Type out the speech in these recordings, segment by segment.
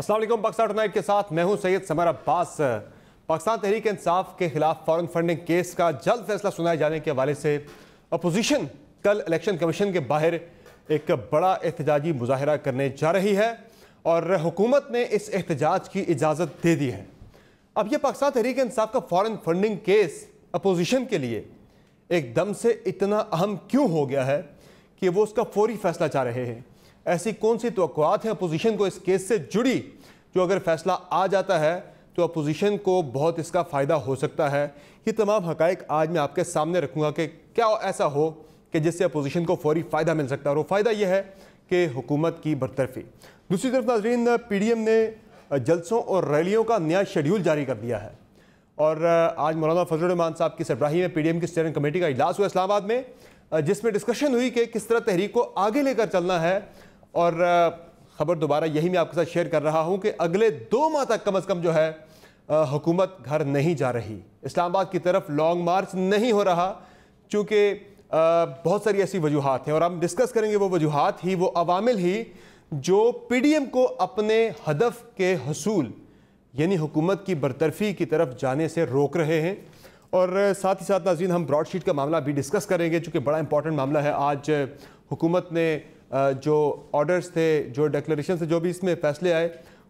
अस्सलाम वालेकुम। पाकिस्तान टुनाइट के साथ मैं हूं सैयद समर अब्बास। पाकिस्तान तहरीक इंसाफ के खिलाफ फॉरेन फंडिंग केस का जल्द फैसला सुनाए जाने के हवाले से अपोजिशन कल इलेक्शन कमीशन के बाहर एक बड़ा एहतजाजी मुजाहरा करने जा रही है और हुकूमत ने इस एहतजाज की इजाज़त दे दी है। अब यह पाकिस्तान तहरीक इंसाफ का फॉरेन फंडिंग केस अपोजिशन के लिए एकदम से इतना अहम क्यों हो गया है कि वो उसका फौरी फैसला चाह रहे हैं। ऐसी कौन सी तवक्कुआत हैं अपोजिशन को इस केस से जुड़ी जो अगर फैसला आ जाता है तो अपोजिशन को बहुत इसका फ़ायदा हो सकता है। ये तमाम हक़ाइक़ आज मैं आपके सामने रखूँगा कि क्या ऐसा हो कि जिससे अपोजिशन को फौरी फ़ायदा मिल सकता है, और वो फ़ायदा यह है कि हुकूमत की बरतरफी। दूसरी तरफ नाज़रीन, PDM ने जलसों और रैलियों का नया शेड्यूल जारी कर दिया है और आज मौलाना फजल रहमान साहब की सरबराही में PDM की स्टीयरिंग कमेटी का इजलास हुआ इस्लामाबाद में, जिसमें डिस्कशन हुई कि किस तरह तहरीक को आगे लेकर चलना है। और ख़बर दोबारा यही मैं आपके साथ शेयर कर रहा हूँ कि अगले 2 माह तक कम अज़ कम जो है हुकूमत घर नहीं जा रही, इस्लामाबाद की तरफ लॉन्ग मार्च नहीं हो रहा, चूँकि बहुत सारी ऐसी वजूहात हैं और हम डिस्कस करेंगे वो वजूहात ही, वो अवामिल ही जो PDM को अपने हदफ के हसूल यानी हुकूमत की बरतरफी की तरफ जाने से रोक रहे हैं। और साथ ही साथ नाज़रीन हम ब्रॉडशीट का मामला भी डिस्कस करेंगे, चूँकि बड़ा इंपॉर्टेंट मामला है। आज हुकूमत ने जो ऑर्डर्स थे, जो डिक्लेरेशन से जो भी इसमें फ़ैसले आए,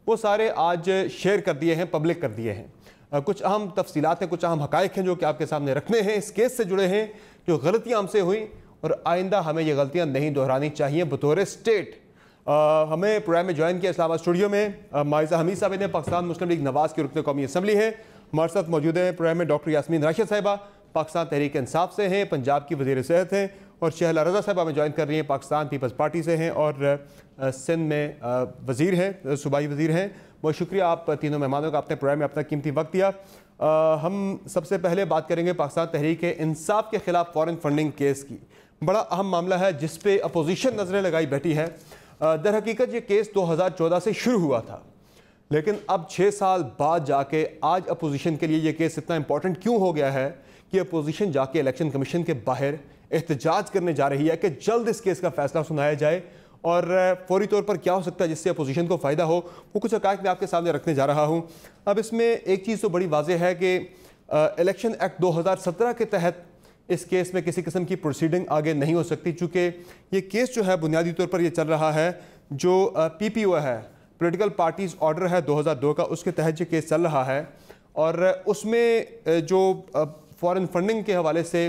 वो सारे आज शेयर कर दिए हैं, पब्लिक कर दिए हैं। कुछ अहम तफसीलात हैं, कुछ अहम हक़ाइक़ हैं जो कि आपके सामने रखने हैं, इस केस से जुड़े हैं, जो गलतियाँ हमसे हुई और आइंदा हमें ये गलतियाँ नहीं दोहरानी चाहिए बतौर स्टेट। हमें प्रोग्राम में ज्वाइन किया इस्लामाबाद स्टूडियो में माइज़ा हमीद साहब ने, पाकिस्तान मुस्लिम लीग नवाज़ की रुकन कौमी असम्बली है। हमारे साथ मौजूद हैं प्रोग्राम में डॉक्टर यास्मीन राशिद साहिबा, पाकिस्तान तहरीक इंसाफ से हैं, पंजाब की वज़ीर सेहत हैं, और शहला रज़ा साहिबा में ज्वाइन कर रही हैं, पाकिस्तान पीपल्स पार्टी से हैं और सिंध में वज़ीर हैं, सूबाई वज़ीर हैं। बहुत शुक्रिया आप तीनों मेहमानों का अपने प्रोग्राम में अपना कीमती वक्त दिया। हम सबसे पहले बात करेंगे पाकिस्तान तहरीक इंसाफ के ख़िलाफ़ फॉरेन फंडिंग केस की। बड़ा अहम मामला है जिस पे अपोजिशन नज़रें लगाई बैठी है। दर हकीकत ये केस 2014 से शुरू हुआ था, लेकिन अब 6 साल बाद जाके आज अपोजिशन के लिए ये केस इतना इंपॉर्टेंट क्यों हो गया है कि अपोजिशन जाके इलेक्शन कमीशन के बाहर एहतजाज करने जा रही है कि जल्द इस केस का फैसला सुनाया जाए और फौरी तौर पर क्या हो सकता है जिससे अपोजिशन को फ़ायदा हो, वो कुछ हक़ाइक़ मैं आपके सामने रखने जा रहा हूँ। अब इसमें एक चीज़ तो बड़ी वाज़ेह है कि इलेक्शन एक्ट 2017 के तहत इस केस में किसी किस्म की प्रोसीडिंग आगे नहीं हो सकती, चूँकि ये केस जो है बुनियादी तौर पर ये चल रहा है जो PPO है, पोलिटिकल पार्टीज़ ऑर्डर है 2002 का, उसके तहत ये केस चल रहा है। और उसमें जो फॉरेन फंडिंग के हवाले से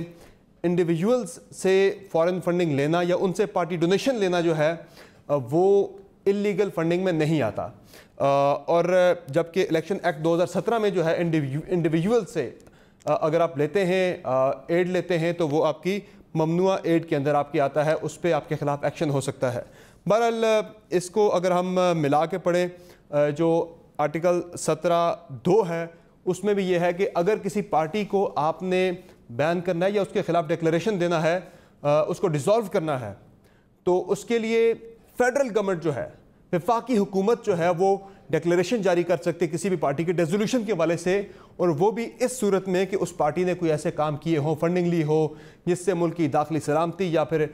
इंडिविजुअल्स से फॉरेन फंडिंग लेना या उनसे पार्टी डोनेशन लेना जो है वो इलीगल फंडिंग में नहीं आता। और जबकि इलेक्शन एक्ट 2017 में जो है इंडिविजुअल से अगर आप लेते हैं, एड लेते हैं, तो वो आपकी ममनुआ एड के अंदर आपकी आता है, उस पर आपके ख़िलाफ़ एक्शन हो सकता है। बहरहाल इसको अगर हम मिला के पढ़ें, जो आर्टिकल 17(2) है उसमें भी ये है कि अगर किसी पार्टी को आपने बैन करना है या उसके ख़िलाफ़ डिक्लेरेशन देना है, उसको डिसॉल्व करना है, तो उसके लिए फ़ेडरल गवर्नमेंट जो है, वफाकी हुकूमत जो है, वो डिक्लेरेशन जारी कर सकती है किसी भी पार्टी के डिसोल्यूशन के हवाले से, और वो भी इस सूरत में कि उस पार्टी ने कोई ऐसे काम किए हों, फंडिंग ली हो जिससे मुल्क की दाखिली सलामती या फिर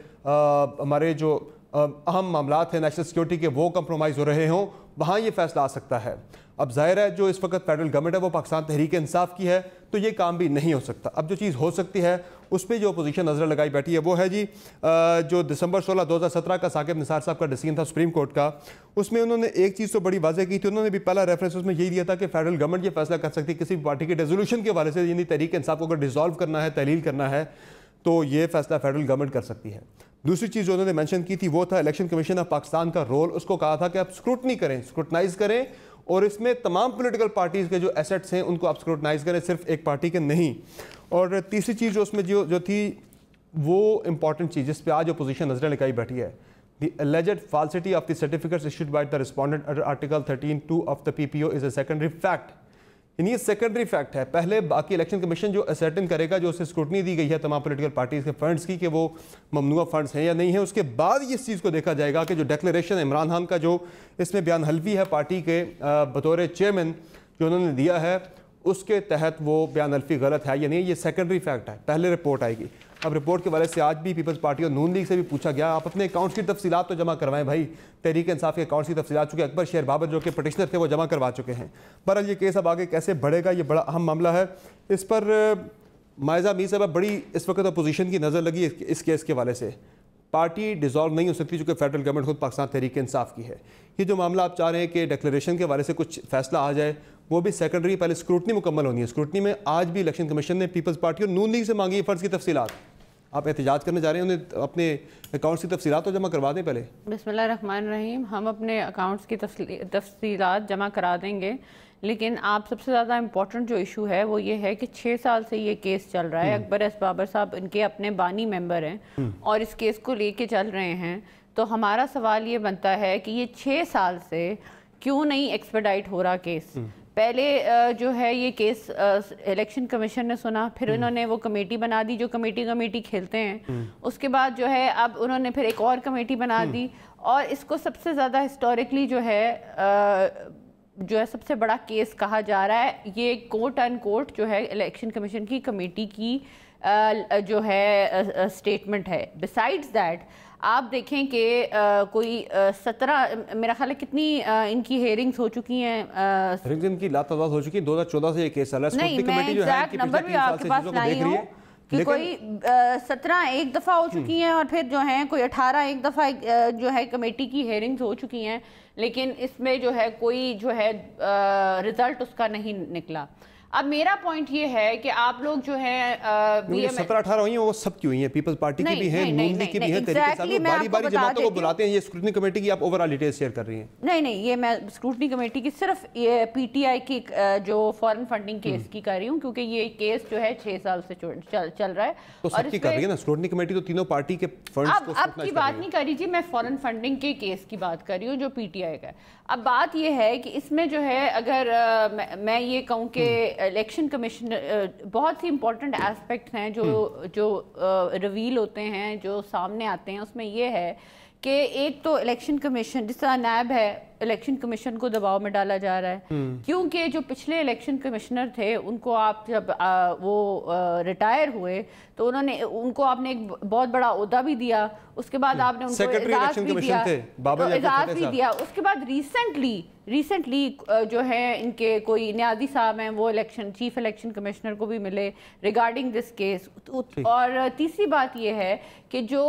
हमारे जो अहम मामलात हैं नेशनल सिक्योरिटी के वो कंप्रोमाइज़ हो रहे हों, वहाँ ये फ़ैसला आ सकता है। अब ज़ाहिर है जो इस वक्त फेडरल गवर्नमेंट है वो पाकिस्तान तहरीक इंसाफ की है, तो ये काम भी नहीं हो सकता। अब जो चीज़ हो सकती है उस पर जो अपोजिशन नज़र लगाई बैठी है वो है जी जो दिसंबर 16, 2017 का साकिब निसार साहब का डिसीजन था सुप्रीम कोर्ट का, उसमें उन्होंने एक चीज़ तो बड़ी वाज़ेह की थी। उन्होंने भी पहला रेफरेंस उसमें यही दिया था कि फेडरल गवर्नमेंट ये फैसला कर सकती है किसी भी पार्टी के रेजोल्यूशन के हवाले से, यानी तहरीक इंसाफ को अगर डिसॉल्व करना है, तहलील करना है, तो ये फैसला फेडरल गवर्नमेंट कर सकती है। दूसरी चीज़ जो उन्होंने मेंशन की थी वो था इलेक्शन कमीशन ऑफ पाकिस्तान का रोल। उसको कहा था कि आप स्क्रूटनी करें, स्क्रूटनाइज करें, और इसमें तमाम पॉलिटिकल पार्टीज़ के जो एसेट्स हैं उनको आप स्क्रूटनाइज करें, सिर्फ एक पार्टी के नहीं। और तीसरी चीज़ जो उसमें जो थी वो इंपॉर्टेंट चीज़ जिस पे आज अपोजिशन नजरें लगाई बैठी है, the alleged falsity of the certificates issued by the respondent under article 13(2) of the PPO is a secondary fact. यानी ये सेकेंडरी फैक्ट है। पहले बाकी इलेक्शन कमीशन जो असर्टेन करेगा, जो उसे स्क्रूटनी दी गई है तमाम पॉलिटिकल पार्टीज़ के फंड्स की कि वो ममनुआ फंड्स हैं या नहीं है, उसके बाद इस चीज़ को देखा जाएगा कि जो डिक्लेरेशन इमरान खान का जो इसमें बयान हल्फी है पार्टी के बतौर चेयरमैन जो उन्होंने दिया है, उसके तहत वो बयान हल्फी गलत है या नहीं, ये सेकेंडरी फैक्ट है, पहले रिपोर्ट आएगी। अब रिपोर्ट के वाले से आज भी पीपल्स पार्टी और नून लीग से भी पूछा गया, आप अपने अकाउंट्स की तफसीलात तो जमा करवाएं भाई। तहरीक इंसाफ के अकाउंट्स की तफसीलात, चूंकि अकबर शेर बाबर जो कि पटिशनर थे वो जमा करवा चुके हैं। बहरहाल ये केस अब आगे कैसे बढ़ेगा, ये बड़ा अहम मामला है। इस पर मायजा मीर साहब बड़ी इस वक्त अपोजिशन की नज़र लगी इस केस के वाले से। पार्टी डिसॉल्व नहीं हो सकती चूँकि फेडरल गवर्नमेंट खुद पाकिस्तान तहरीक इंसाफ की है। ये जो मामला आप चाह रहे हैं कि डिक्लेरेशन के वाले से कुछ फैसला आ जाए, वो भी सेकेंडरी, पहले स्क्रूटनी मुकम्मल होनी है। स्क्रूटनी में आज भी इलेक्शन कमीशन ने पीपल्स पार्टी और नून लीग से मांगी है फ़र्ज़ की तफसीलात। आप एहतजाज करने जा रहे हैं, उन्हें अपने अकाउंट्स की तफसीलात तो जमा करवा दें पहले। बिस्मिल्लाहिर्रहमानिर्रहीम, हम अपने अकाउंट्स की तफसीलात जमा करा देंगे, लेकिन आप सबसे ज़्यादा इम्पोर्टेंट जो इशू है वो ये है कि 6 साल से ये केस चल रहा है। अकबर एस बाबर साहब इनके अपने बानी मेंबर हैं और इस केस को लेके चल रहे हैं। तो हमारा सवाल ये बनता है कि ये 6 साल से क्यों नहीं एक्सपेडाइट हो रहा केस। पहले जो है ये केस इलेक्शन कमीशन ने सुना, फिर उन्होंने वो कमेटी बना दी जो कमेटी खेलते हैं। उसके बाद जो है अब उन्होंने फिर एक और कमेटी बना दी, और इसको सबसे ज़्यादा हिस्टोरिकली जो है सबसे बड़ा केस कहा जा रहा है। ये कोर्ट एंड कोर्ट जो है इलेक्शन कमीशन की कमेटी की जो है स्टेटमेंट है। बिसाइड्स दैट आप देखें कि कोई 17 मेरा ख्याल है कितनी इनकी हेयरिंग्स हो चुकी हैं। हेयरिंग्स इनकी लातादाद हो चुकी है। 2014 से ये केस चल रहा है। नहीं, मैं एग्जैक्ट नंबर भी आपके पास लाई हूँ कि कोई 17 एक दफ़ा हो चुकी हैं, और फिर जो है कोई 18 एक दफ़ा जो है कमेटी की हेयरिंग्स हो चुकी हैं, लेकिन इसमें जो है कोई जो है रिजल्ट उसका नहीं निकला। अब मेरा पॉइंट ये है कि आप लोग जो है 17-18 हुई हैं, वो सब की हुई हैं, पीपल्स पार्टी की भी हैं, नून लीग की भी हैं, बारी-बारी जमातों को बुलाते हैं। ये स्क्रूटनी कमेटी की आप ओवरऑल डिटेल्स शेयर कर रही हैं। नहीं, ये मैं स्क्रूटनी कमेटी की सिर्फ ये पीटीआई की जो फॉरेन फंडिंग केस की कर रही हूँ, क्योंकि ये केस जो है 6 साल से चल रहा है। तो सबकी कर रही है ना स्क्रूटनी कमेटी, तो तीनों पार्टी के फंड्स को अब की बात नहीं कर रही जी, मैं फॉरेन फंडिंग के केस की बात कर रही हूँ जो पीटीआई का है। अब बात ये है कि इसमें जो है अगर मैं ये कहूँ कि इलेक्शन कमीशन बहुत सी इंपॉर्टेंट एस्पेक्ट्स हैं जो रिवील होते हैं, जो सामने आते हैं। उसमें ये है कि एक तो इलेक्शन कमीशन जिस तरह नैब है, इलेक्शन कमीशन को दबाव में डाला जा रहा है, क्योंकि जो पिछले इलेक्शन कमिश्नर थे उनको आप जब वो रिटायर हुए तो उनको आपने एक बहुत बड़ा ओहदा भी दिया, उसके बाद आपने उनको एजाज़ भी दिया। उसके बाद रिसेंटली जो है इनके कोई न्याजी साहब हैं, वो चीफ इलेक्शन कमिश्नर को भी मिले रिगार्डिंग दिस केस। और तीसरी बात ये है कि जो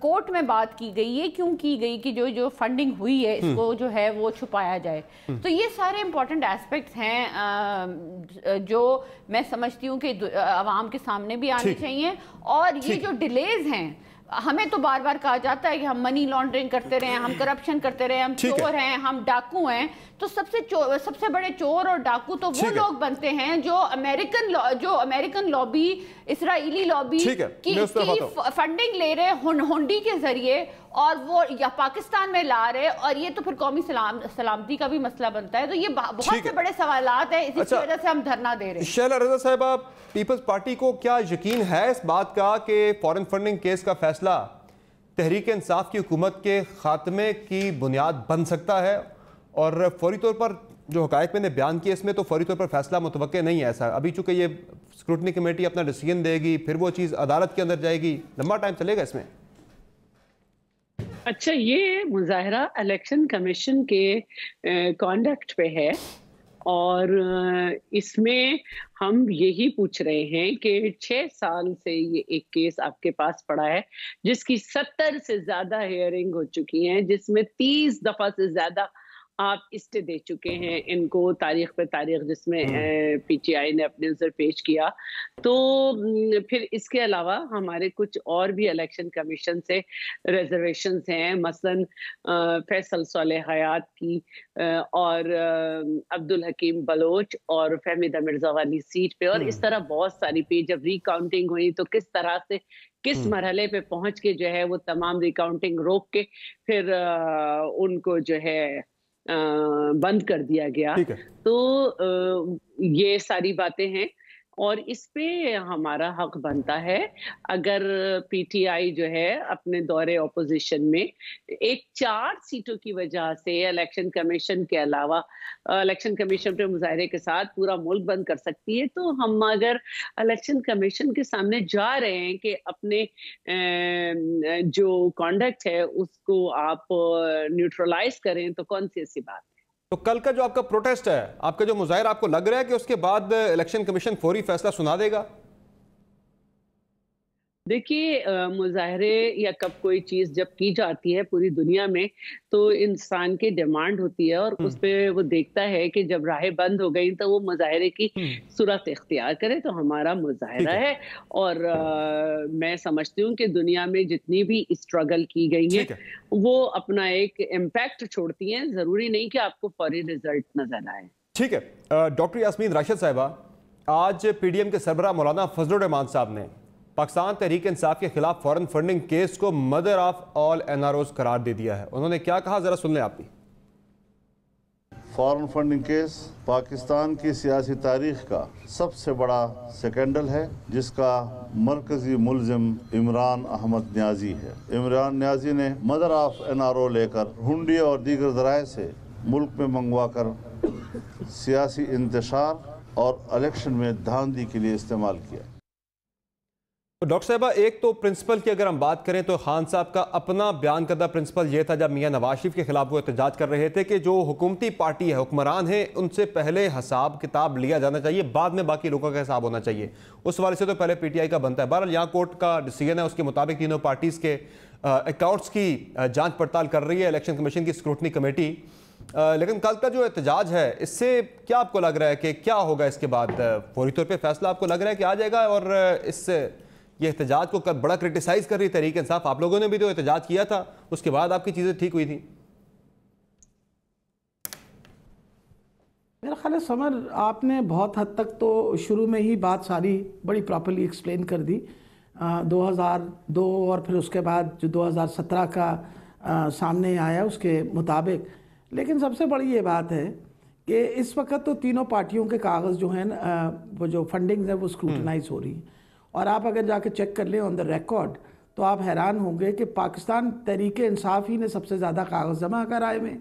कोर्ट में बात की गई, ये क्यों की गई कि जो फंडिंग हुई है इसको जो है वो छुपाया जाए। तो ये सारे इंपॉर्टेंट एस्पेक्ट्स हैं जो मैं समझती हूँ कि आवाम के सामने भी आने चाहिए। और ये जो डिलेज हैं, हमें तो बार बार कहा जाता है कि हम मनी लॉन्ड्रिंग करते रहे, हम करप्शन करते रहे, हम चोर हैं, हम डाकू हैं। तो सबसे बड़े चोर और डाकू तो वो लोग बनते हैं जो अमेरिकन लॉबी, इसराइली लॉबी की फंडिंग ले रहे हुंडी के जरिए, और वो या पाकिस्तान में ला रहे, और ये तो फिर कौमी सलामती का भी मसला बनता है। तो ये बहुत से बड़े सवालात हैं, इसी वजह से हम धरना दे रहे हैं। शैला रज़ा साहिबा, पीपल्स पार्टी को क्या यकीन है इस बात का कि फॉरेन फंडिंग केस का फैसला तहरीक इंसाफ की हुकूमत के खात्मे की बुनियाद बन सकता है? और फौरी तौर पर जो हकायक मैंने बयान किए इसमें तो फौरी तौर पर फैसला मुतवक्के नहीं है ऐसा अभी, चूंकि ये स्क्रूटनी कमेटी अपना डिसीजन देगी, फिर वो चीज़ अदालत के अंदर जाएगी, लंबा टाइम चलेगा इसमें। अच्छा, ये मुजाहरा इलेक्शन कमीशन के कॉन्डक्ट पे है, और इसमें हम यही पूछ रहे हैं कि 6 साल से ये एक केस आपके पास पड़ा है जिसकी 70 से ज्यादा हियरिंग हो चुकी हैं, जिसमें 30 दफा से ज्यादा आप इस्टे दे चुके हैं इनको, तारीख पे तारीख जिसमें पीटीआई ने अपने उधर पेश किया। तो फिर इसके अलावा हमारे कुछ और भी इलेक्शन कमीशन से रिजर्वेशंस हैं, मसलन फैसल सोलेह हयात की और अब्दुल हकीम बलोच और फहमीदा मिर्जा वाली सीट पे, और इस तरह बहुत सारी पे जब रिकाउंटिंग हुई तो किस तरह से किस मरहले पे पहुंच के जो है वो तमाम रिकाउंटिंग रोक के फिर उनको जो है बंद कर दिया गया। तो ये सारी बातें हैं। और इस पे हमारा हक बनता है। अगर पीटीआई जो है अपने दौरे ऑपोजिशन में एक 4 सीटों की वजह से इलेक्शन कमीशन के अलावा इलेक्शन कमीशन पे मुजाहरे के साथ पूरा मुल्क बंद कर सकती है, तो हम अगर इलेक्शन कमीशन के सामने जा रहे हैं कि अपने जो कॉन्डक्ट है उसको आप न्यूट्रलाइज करें, तो कौन सी ऐसी बात? तो कल का जो आपका प्रोटेस्ट है, आपका जो मुजाहिरा, आपको लग रहा है कि उसके बाद इलेक्शन कमीशन फौरी फैसला सुना देगा? देखिए, मुजाहरे या कब कोई चीज जब की जाती है पूरी दुनिया में, तो इंसान की डिमांड होती है और उस पे वो देखता है कि जब राहें बंद हो गई तो वो मुजाहरे की सूरत इख्तियार करे। तो हमारा मुजाहरा है और मैं समझती हूँ कि दुनिया में जितनी भी स्ट्रगल की गई है वो अपना एक इम्पैक्ट छोड़ती हैं। जरूरी नहीं कि आपको फौरी रिजल्ट नजर आए। ठीक है। डॉक्टर यास्मीन राशिद साहिबा, आज पीडीएम के सरबराह मौलाना फजलुर रहमान साहब ने पाकिस्तान तहरीक इंसाफ के खिलाफ फॉरेन फंडिंग केस को मदर ऑफ ऑल एनआरओज करार दे दिया है। उन्होंने क्या कहा, जरा सुन लें आप भी। फॉरेन फंडिंग केस पाकिस्तान की सियासी तारीख का सबसे बड़ा स्कैंडल है, जिसका मरकजी मुलजिम इमरान अहमद न्याजी है। इमरान न्याजी ने मदर ऑफ एनआरओ लेकर हुंडी और दीगर ज़राए से मुल्क में मंगवा कर सियासी इंतशार और इलेक्शन में धांधली के लिए इस्तेमाल किया। तो डॉक्टर साहबा, एक तो प्रिंसिपल की अगर हम बात करें तो खान साहब का अपना बयान करदा प्रिंसिपल ये था, जब मियां नवाज शरीफ के खिलाफ वो एहतजाज कर रहे थे, कि जो हुकूमती पार्टी है, हुक्मरान है, उनसे पहले हिसाब किताब लिया जाना चाहिए, बाद में बाकी लोगों का हिसाब होना चाहिए। उस वाले से तो पहले पीटीआई का बनता है। बहरहाल यहाँ कोर्ट का डिसीजन है, उसके मुताबिक तीनों पार्टीज के अकाउंट्स की जाँच पड़ताल कर रही है इलेक्शन कमीशन की स्क्रूटनी कमेटी। लेकिन कल का जो एहतजाज है, इससे क्या आपको लग रहा है कि क्या होगा इसके बाद? फौरी तौर पर फैसला आपको लग रहा है कि आ जाएगा? और इससे ये एहतजाज को बड़ा क्रिटिसाइज कर रही तहरीक इंसाफ, आप लोगों ने भी तो एहतजाज किया था, उसके बाद आपकी चीजें ठीक हुई थी। मेरा ख्याल है समर, आपने बहुत हद तक तो शुरू में ही बात सारी बड़ी प्रॉपर्ली एक्सप्लेन कर दी। 2002 और फिर उसके बाद जो 2017 का सामने आया उसके मुताबिक। लेकिन सबसे बड़ी ये बात है कि इस वक्त तो तीनों पार्टियों के कागज़ जो हैं वो जो फंडिंग है वो स्क्रूटनाइज हो रही है। और आप अगर जाके चेक कर लें ऑन द रिकॉर्ड तो आप हैरान होंगे कि पाकिस्तान तहरीक इंसाफ ही ने सबसे ज़्यादा कागज़ जमा कराए हुए,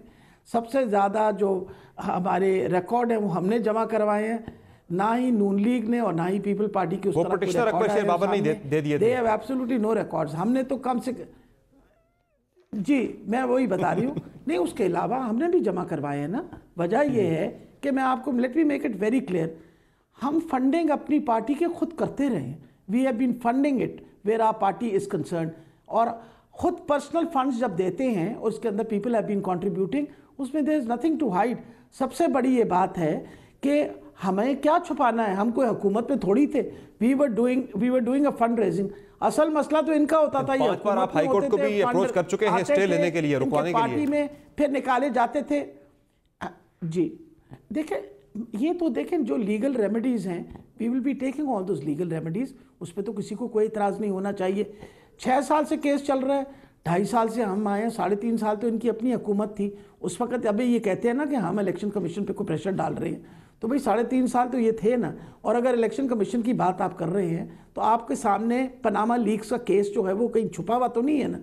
सबसे ज़्यादा जो हमारे रिकॉर्ड हैं वो हमने जमा करवाए हैं। ना ही नून लीग ने और ना ही पीपल पार्टी की उस तरह they have absolutely no records. हमने तो कम से जी मैं वही बता रही हूँ नहीं, उसके अलावा हमने भी जमा करवाए हैं ना। वजह ये है कि मैं आपको let me make it very clear, हम फंडिंग अपनी पार्टी के खुद करते रहे हैं। We have been funding it where our party is concern. और खुद पर्सनल फंड्स जब देते हैं और उसके अंदर पीपल हैव बीन कंट्रीब्यूटिंग, उसमें there is nothing to hide. सबसे बड़ी ये बात है कि हमें क्या छुपाना है, हम कोई हुकूमत में थोड़ी थे। We were doing a fund raising. असल मसला तो इनका होता था, ये आप हाई कोर्ट को भी अप्रोच कर चुके हैं स्टे लेने के लिए, रुकवाने के लिए, पार्टी में फिर निकाले जाते थे। जी देखें, ये तो देखें जो लीगल रेमेडीज हैं, we will be taking all those legal remedies. उस पर तो किसी को कोई इतराज़ नहीं होना चाहिए। 6 साल से केस चल रहा है, 2.5 साल से हम आए हैं, 3.5 साल तो इनकी अपनी हुकूमत थी उस वक्त। अभी ये कहते हैं ना कि हम इलेक्शन कमीशन पे कोई प्रेशर डाल रहे हैं, तो भाई 3.5 साल तो ये थे ना। और अगर इलेक्शन कमीशन की बात आप कर रहे हैं तो आपके सामने पनामा लीक्स का केस जो है वो कहीं छुपा हुआ तो नहीं है ना।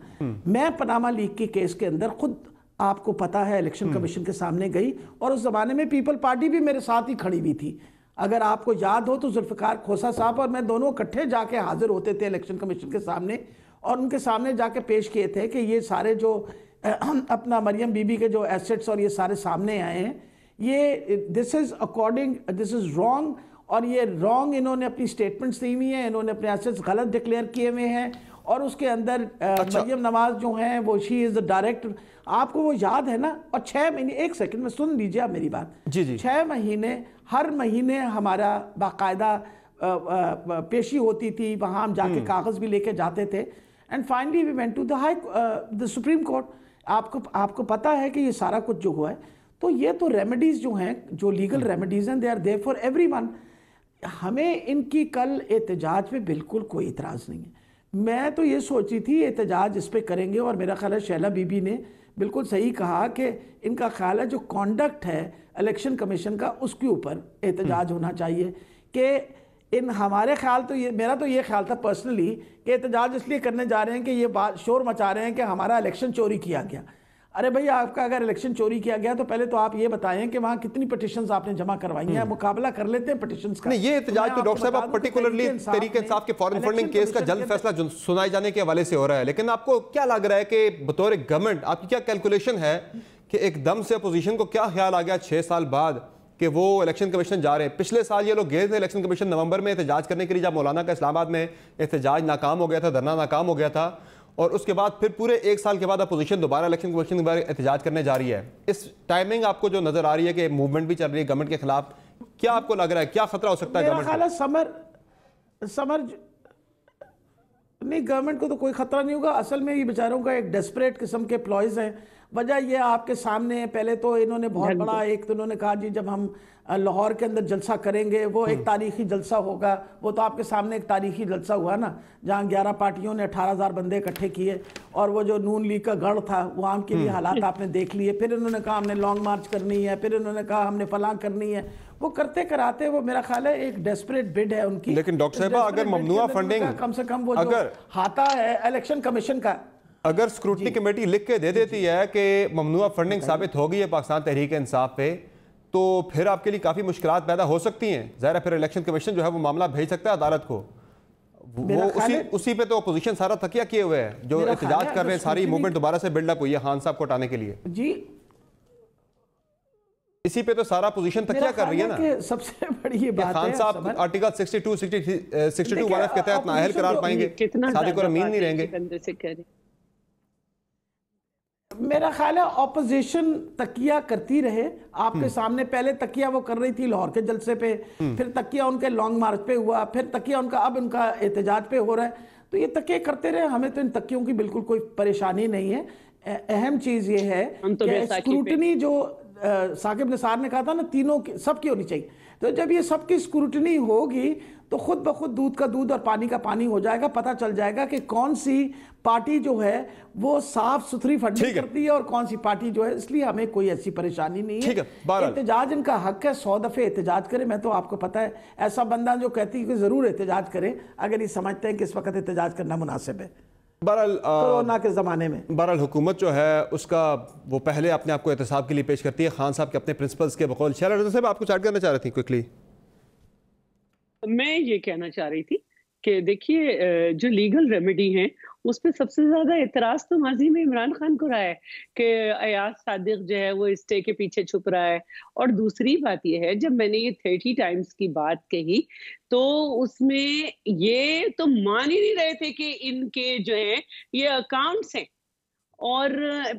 मैं पनामा लीक के केस के अंदर खुद, आपको पता है, इलेक्शन कमीशन के सामने गई और उस ज़माने में पीपल पार्टी भी मेरे साथ ही खड़ी हुई थी। अगर आपको याद हो तो जुल्फ़िकार खोसा साहब और मैं दोनों इकट्ठे जाके हाजिर होते थे इलेक्शन कमीशन के सामने और उनके सामने जाके पेश किए थे कि ये सारे जो अपना मरियम बीबी के जो एसेट्स और ये सारे सामने आए हैं, ये दिस इज़ रॉन्ग। और ये रॉन्ग इन्होंने अपनी स्टेटमेंट्स दी हुई हैं, इन्होंने अपने एसेट्स गलत डिक्लेयर किए हुए हैं। और उसके अंदर मरियम नवाज जो हैं वो शी इज़ द डायरेक्टर, आपको वो याद है ना। और 6 महीने, एक सेकंड में सुन लीजिए आप मेरी बात जी। 6 महीने, हर महीने हमारा बाकायदा पेशी होती थी, वहाँ हम जाके कागज़ भी लेके जाते थे। And finally we went to the Supreme Court. आपको पता है कि ये सारा कुछ जो हुआ है, तो ये तो रेमेडीज़ जो हैं, जो लीगल रेमेडीज़ हैं, they are there for everyone. हमें इनकी कल एहतजाज पे बिल्कुल कोई इतराज़ नहीं है। मैं तो ये सोची थी एहतजाज इस पे करेंगे और मेरा ख्याल है शैला बीबी ने बिल्कुल सही कहा कि इनका ख्याल है जो कॉन्डक्ट है इलेक्शन कमीशन का उसके ऊपर एहतजाज होना चाहिए। कि इन हमारे ख्याल तो ये, मेरा तो ये ख्याल था पर्सनली कि एहतजाज इसलिए करने जा रहे हैं कि ये बात शोर मचा रहे हैं कि हमारा इलेक्शन चोरी किया गया। अरे भाई, आपका अगर इलेक्शन चोरी किया गया तो पहले तो आप ये बताएं कि वहां कितनी पिटिशंस आपने जमा करवाई हैं, मुकाबला कर लेते हैं पिटिशंस का। नहीं, ये एहतजाज तो डॉक्टर साहब पर्टिकुलरली तहरीक इंसाफ के फॉरेन फंडिंग केस का जल्द फैसला सुनाए जाने के हवाले से हो रहा है, लेकिन आपको क्या लग रहा है कि बतौर गवर्नमेंट आपकी क्या कैलकुलेशन है कि एकदम से अपोजिशन को क्या ख्याल आ गया 6 साल बाद कि वो इलेक्शन कमीशन जा रहे हैं? पिछले साल ये लोग गए थे इलेक्शन कमीशन नवंबर में एहतजाज करने के लिए, जब मौलाना का इस्लामाबाद में एहतजाज नाकाम हो गया था, धरना नाकाम हो गया था, और उसके बाद फिर पूरे 1 साल के बाद अपोजिशन दोबारा इलेक्शन कमीशन के बारे एहतजाज करने जा रही है। इस टाइमिंग आपको जो नजर आ रही है कि मूवमेंट भी चल रही है गवर्नमेंट के खिलाफ, क्या आपको लग रहा है क्या खतरा हो सकता है गवर्नमेंट? समर नहीं, गवर्नमेंट को तो कोई खतरा नहीं होगा। असल में ये बेचारों का एक डेस्परेट किस्म के प्लॉयज हैं। वजह ये आपके सामने, पहले तो इन्होंने बहुत बड़ा एक तो इन्होंने कहा जी जब हम लाहौर के अंदर जलसा करेंगे वो एक तारीखी जलसा होगा। वो तो आपके सामने एक तारीखी जलसा हुआ ना, जहाँ 11 पार्टियों ने 18,000 बंदे इकट्ठे किए, और वो जो नून लीग का गढ़ था वो आम के लिए हालात आपने देख लिए। फिर इन्होंने कहा हमने लॉन्ग मार्च करनी है, फिर इन्होंने कहा हमने फलां करनी है। वो करते कराते वो मेरा ख्याल है एक डेस्परेट बिड है उनकी। लेकिन डॉक्टर साहब, अगर ममनुआ फंडिंग कम से कम वो अगर हाथा है इलेक्शन कमीशन का, अगर स्क्रूटनी कमेटी लिख के दे देती है कि ममनुआ फंडिंग साबित हो गई है पाकिस्तान तहरीक इंसाफ पे, तो फिर आपके लिए काफ़ी मुश्किलात पैदा हो सकती हैं। ज़ाहिर है फिर इलेक्शन कमीशन जो है वो मामला भेज सकता है अदालत को। वो उसी पे तो अपोजिशन सारा तकिया किए हुए है, जो एहतजाज कर रहे हैं, सारी मूवमेंट दोबारा से बिल्डअप हुई है खान साहब को हटाने के लिए जी। इसी पे तो सारा पोजीशन तकिया कर रही है ना। सबसे बड़ी ये बात खान साहब आर्टिकल 62 के तहत नाअहल करार पाएंगे, सादिक और अमीन नहीं रहेंगे। मेरा ख्याल है ऑपोजिशन तकिया करती रहे आपके सामने। पहले तकिया वो कर रही थी लाहौर के जलसे पे, फिर तकिया उनके लॉन्ग मार्च पे हुआ, फिर तकिया उनका अब उनका एहतजाज पे हो रहा है। तो ये तकिए करते रहे, हमें तो इन तकियों की बिल्कुल कोई परेशानी नहीं है। अहम चीज ये है कि स्क्रूटनी जो साकिब निसार ने कहा था ना, तीनों की सबकी होनी चाहिए। तो जब ये सबकी स्क्रूटनी होगी तो खुद ब खुद दूध का दूध और पानी का पानी हो जाएगा। पता चल जाएगा कि कौन सी पार्टी जो है वो साफ सुथरी फंडिंग करती है और कौन सी पार्टी जो है। इसलिए हमें कोई ऐसी परेशानी नहीं है। एहतजाज इनका हक है, 100 दफे एहतजाज करें। मैं तो आपको पता है ऐसा बंदा जो कहती है कि जरूर एहतजाज करें अगर ये समझते हैं कि इस वक्त एहतजाज करना मुनासिब है बहरहाल कोरोना के ज़माने में। बहरहाल हुकूमत जो है उसका वो पहले अपने आप को एहतसाब के लिए पेश करती है खान साहब के अपने प्रिंसिपल्स के बकौल। शहर साहब आपको चार्ट करना चाह रही थी क्विकली। मैं ये कहना चाह रही थी कि देखिए जो लीगल रेमेडी है उस पर सबसे ज्यादा एतराज तो माजी में इमरान खान को रहा है कि अयाज सादिक जो है वो स्टे के पीछे छुप रहा है। और दूसरी बात ये है, जब मैंने ये 30 टाइम्स की बात कही तो उसमें ये तो मान ही नहीं रहे थे कि इनके जो है ये अकाउंट्स हैं। और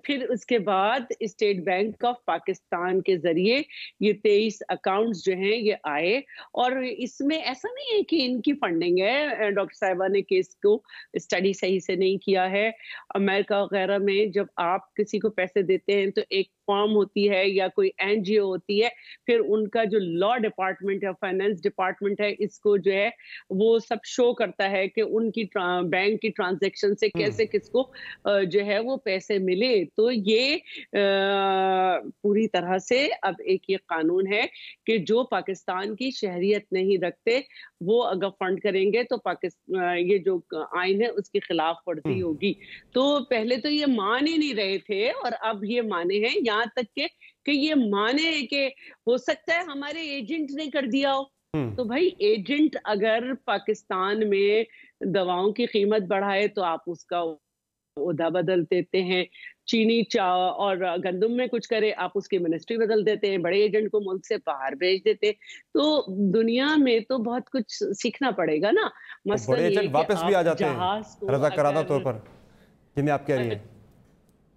फिर उसके बाद स्टेट बैंक ऑफ पाकिस्तान के जरिए ये 23 अकाउंट्स जो हैं ये आए। और इसमें ऐसा नहीं है कि इनकी फंडिंग है। डॉक्टर साहिबा ने केस को स्टडी सही से नहीं किया है। अमेरिका वगैरह में जब आप किसी को पैसे देते हैं तो एक फॉर्म होती है या कोई एनजीओ होती है, फिर उनका जो लॉ डिपार्टमेंट या फाइनेंस डिपार्टमेंट है इसको जो है वो सब शो करता है कि उनकी बैंक की ट्रांजैक्शन से कैसे किसको जो है वो पैसे मिले। तो ये पूरी तरह से अब एक ये कानून है कि जो पाकिस्तान की शहरियत नहीं रखते वो अगर फंड करेंगे तो पाकिस्तान ये जो आइन है उसके खिलाफ वर्जी होगी। तो पहले तो ये मान ही नहीं रहे थे और अब ये माने हैं, यहाँ तक के कि ये माने कि हो सकता है हमारे एजेंट ने कर दिया हो। तो भाई एजेंट अगर पाकिस्तान में दवाओं की कीमत बढ़ाए तो आप उसका ओहदा बदल देते हैं। चीनी चाय और गंदम में कुछ करे आप उसकी मिनिस्ट्री बदल देते हैं। बड़े एजेंट को मुल्क से बाहर भेज देते हैं। तो दुनिया में तो बहुत कुछ सीखना पड़ेगा ना। बड़े एजेंट वापस भी आ जाते हैं रज़ाकाराना तौर पर, जिन्हें आप कह रही हैं।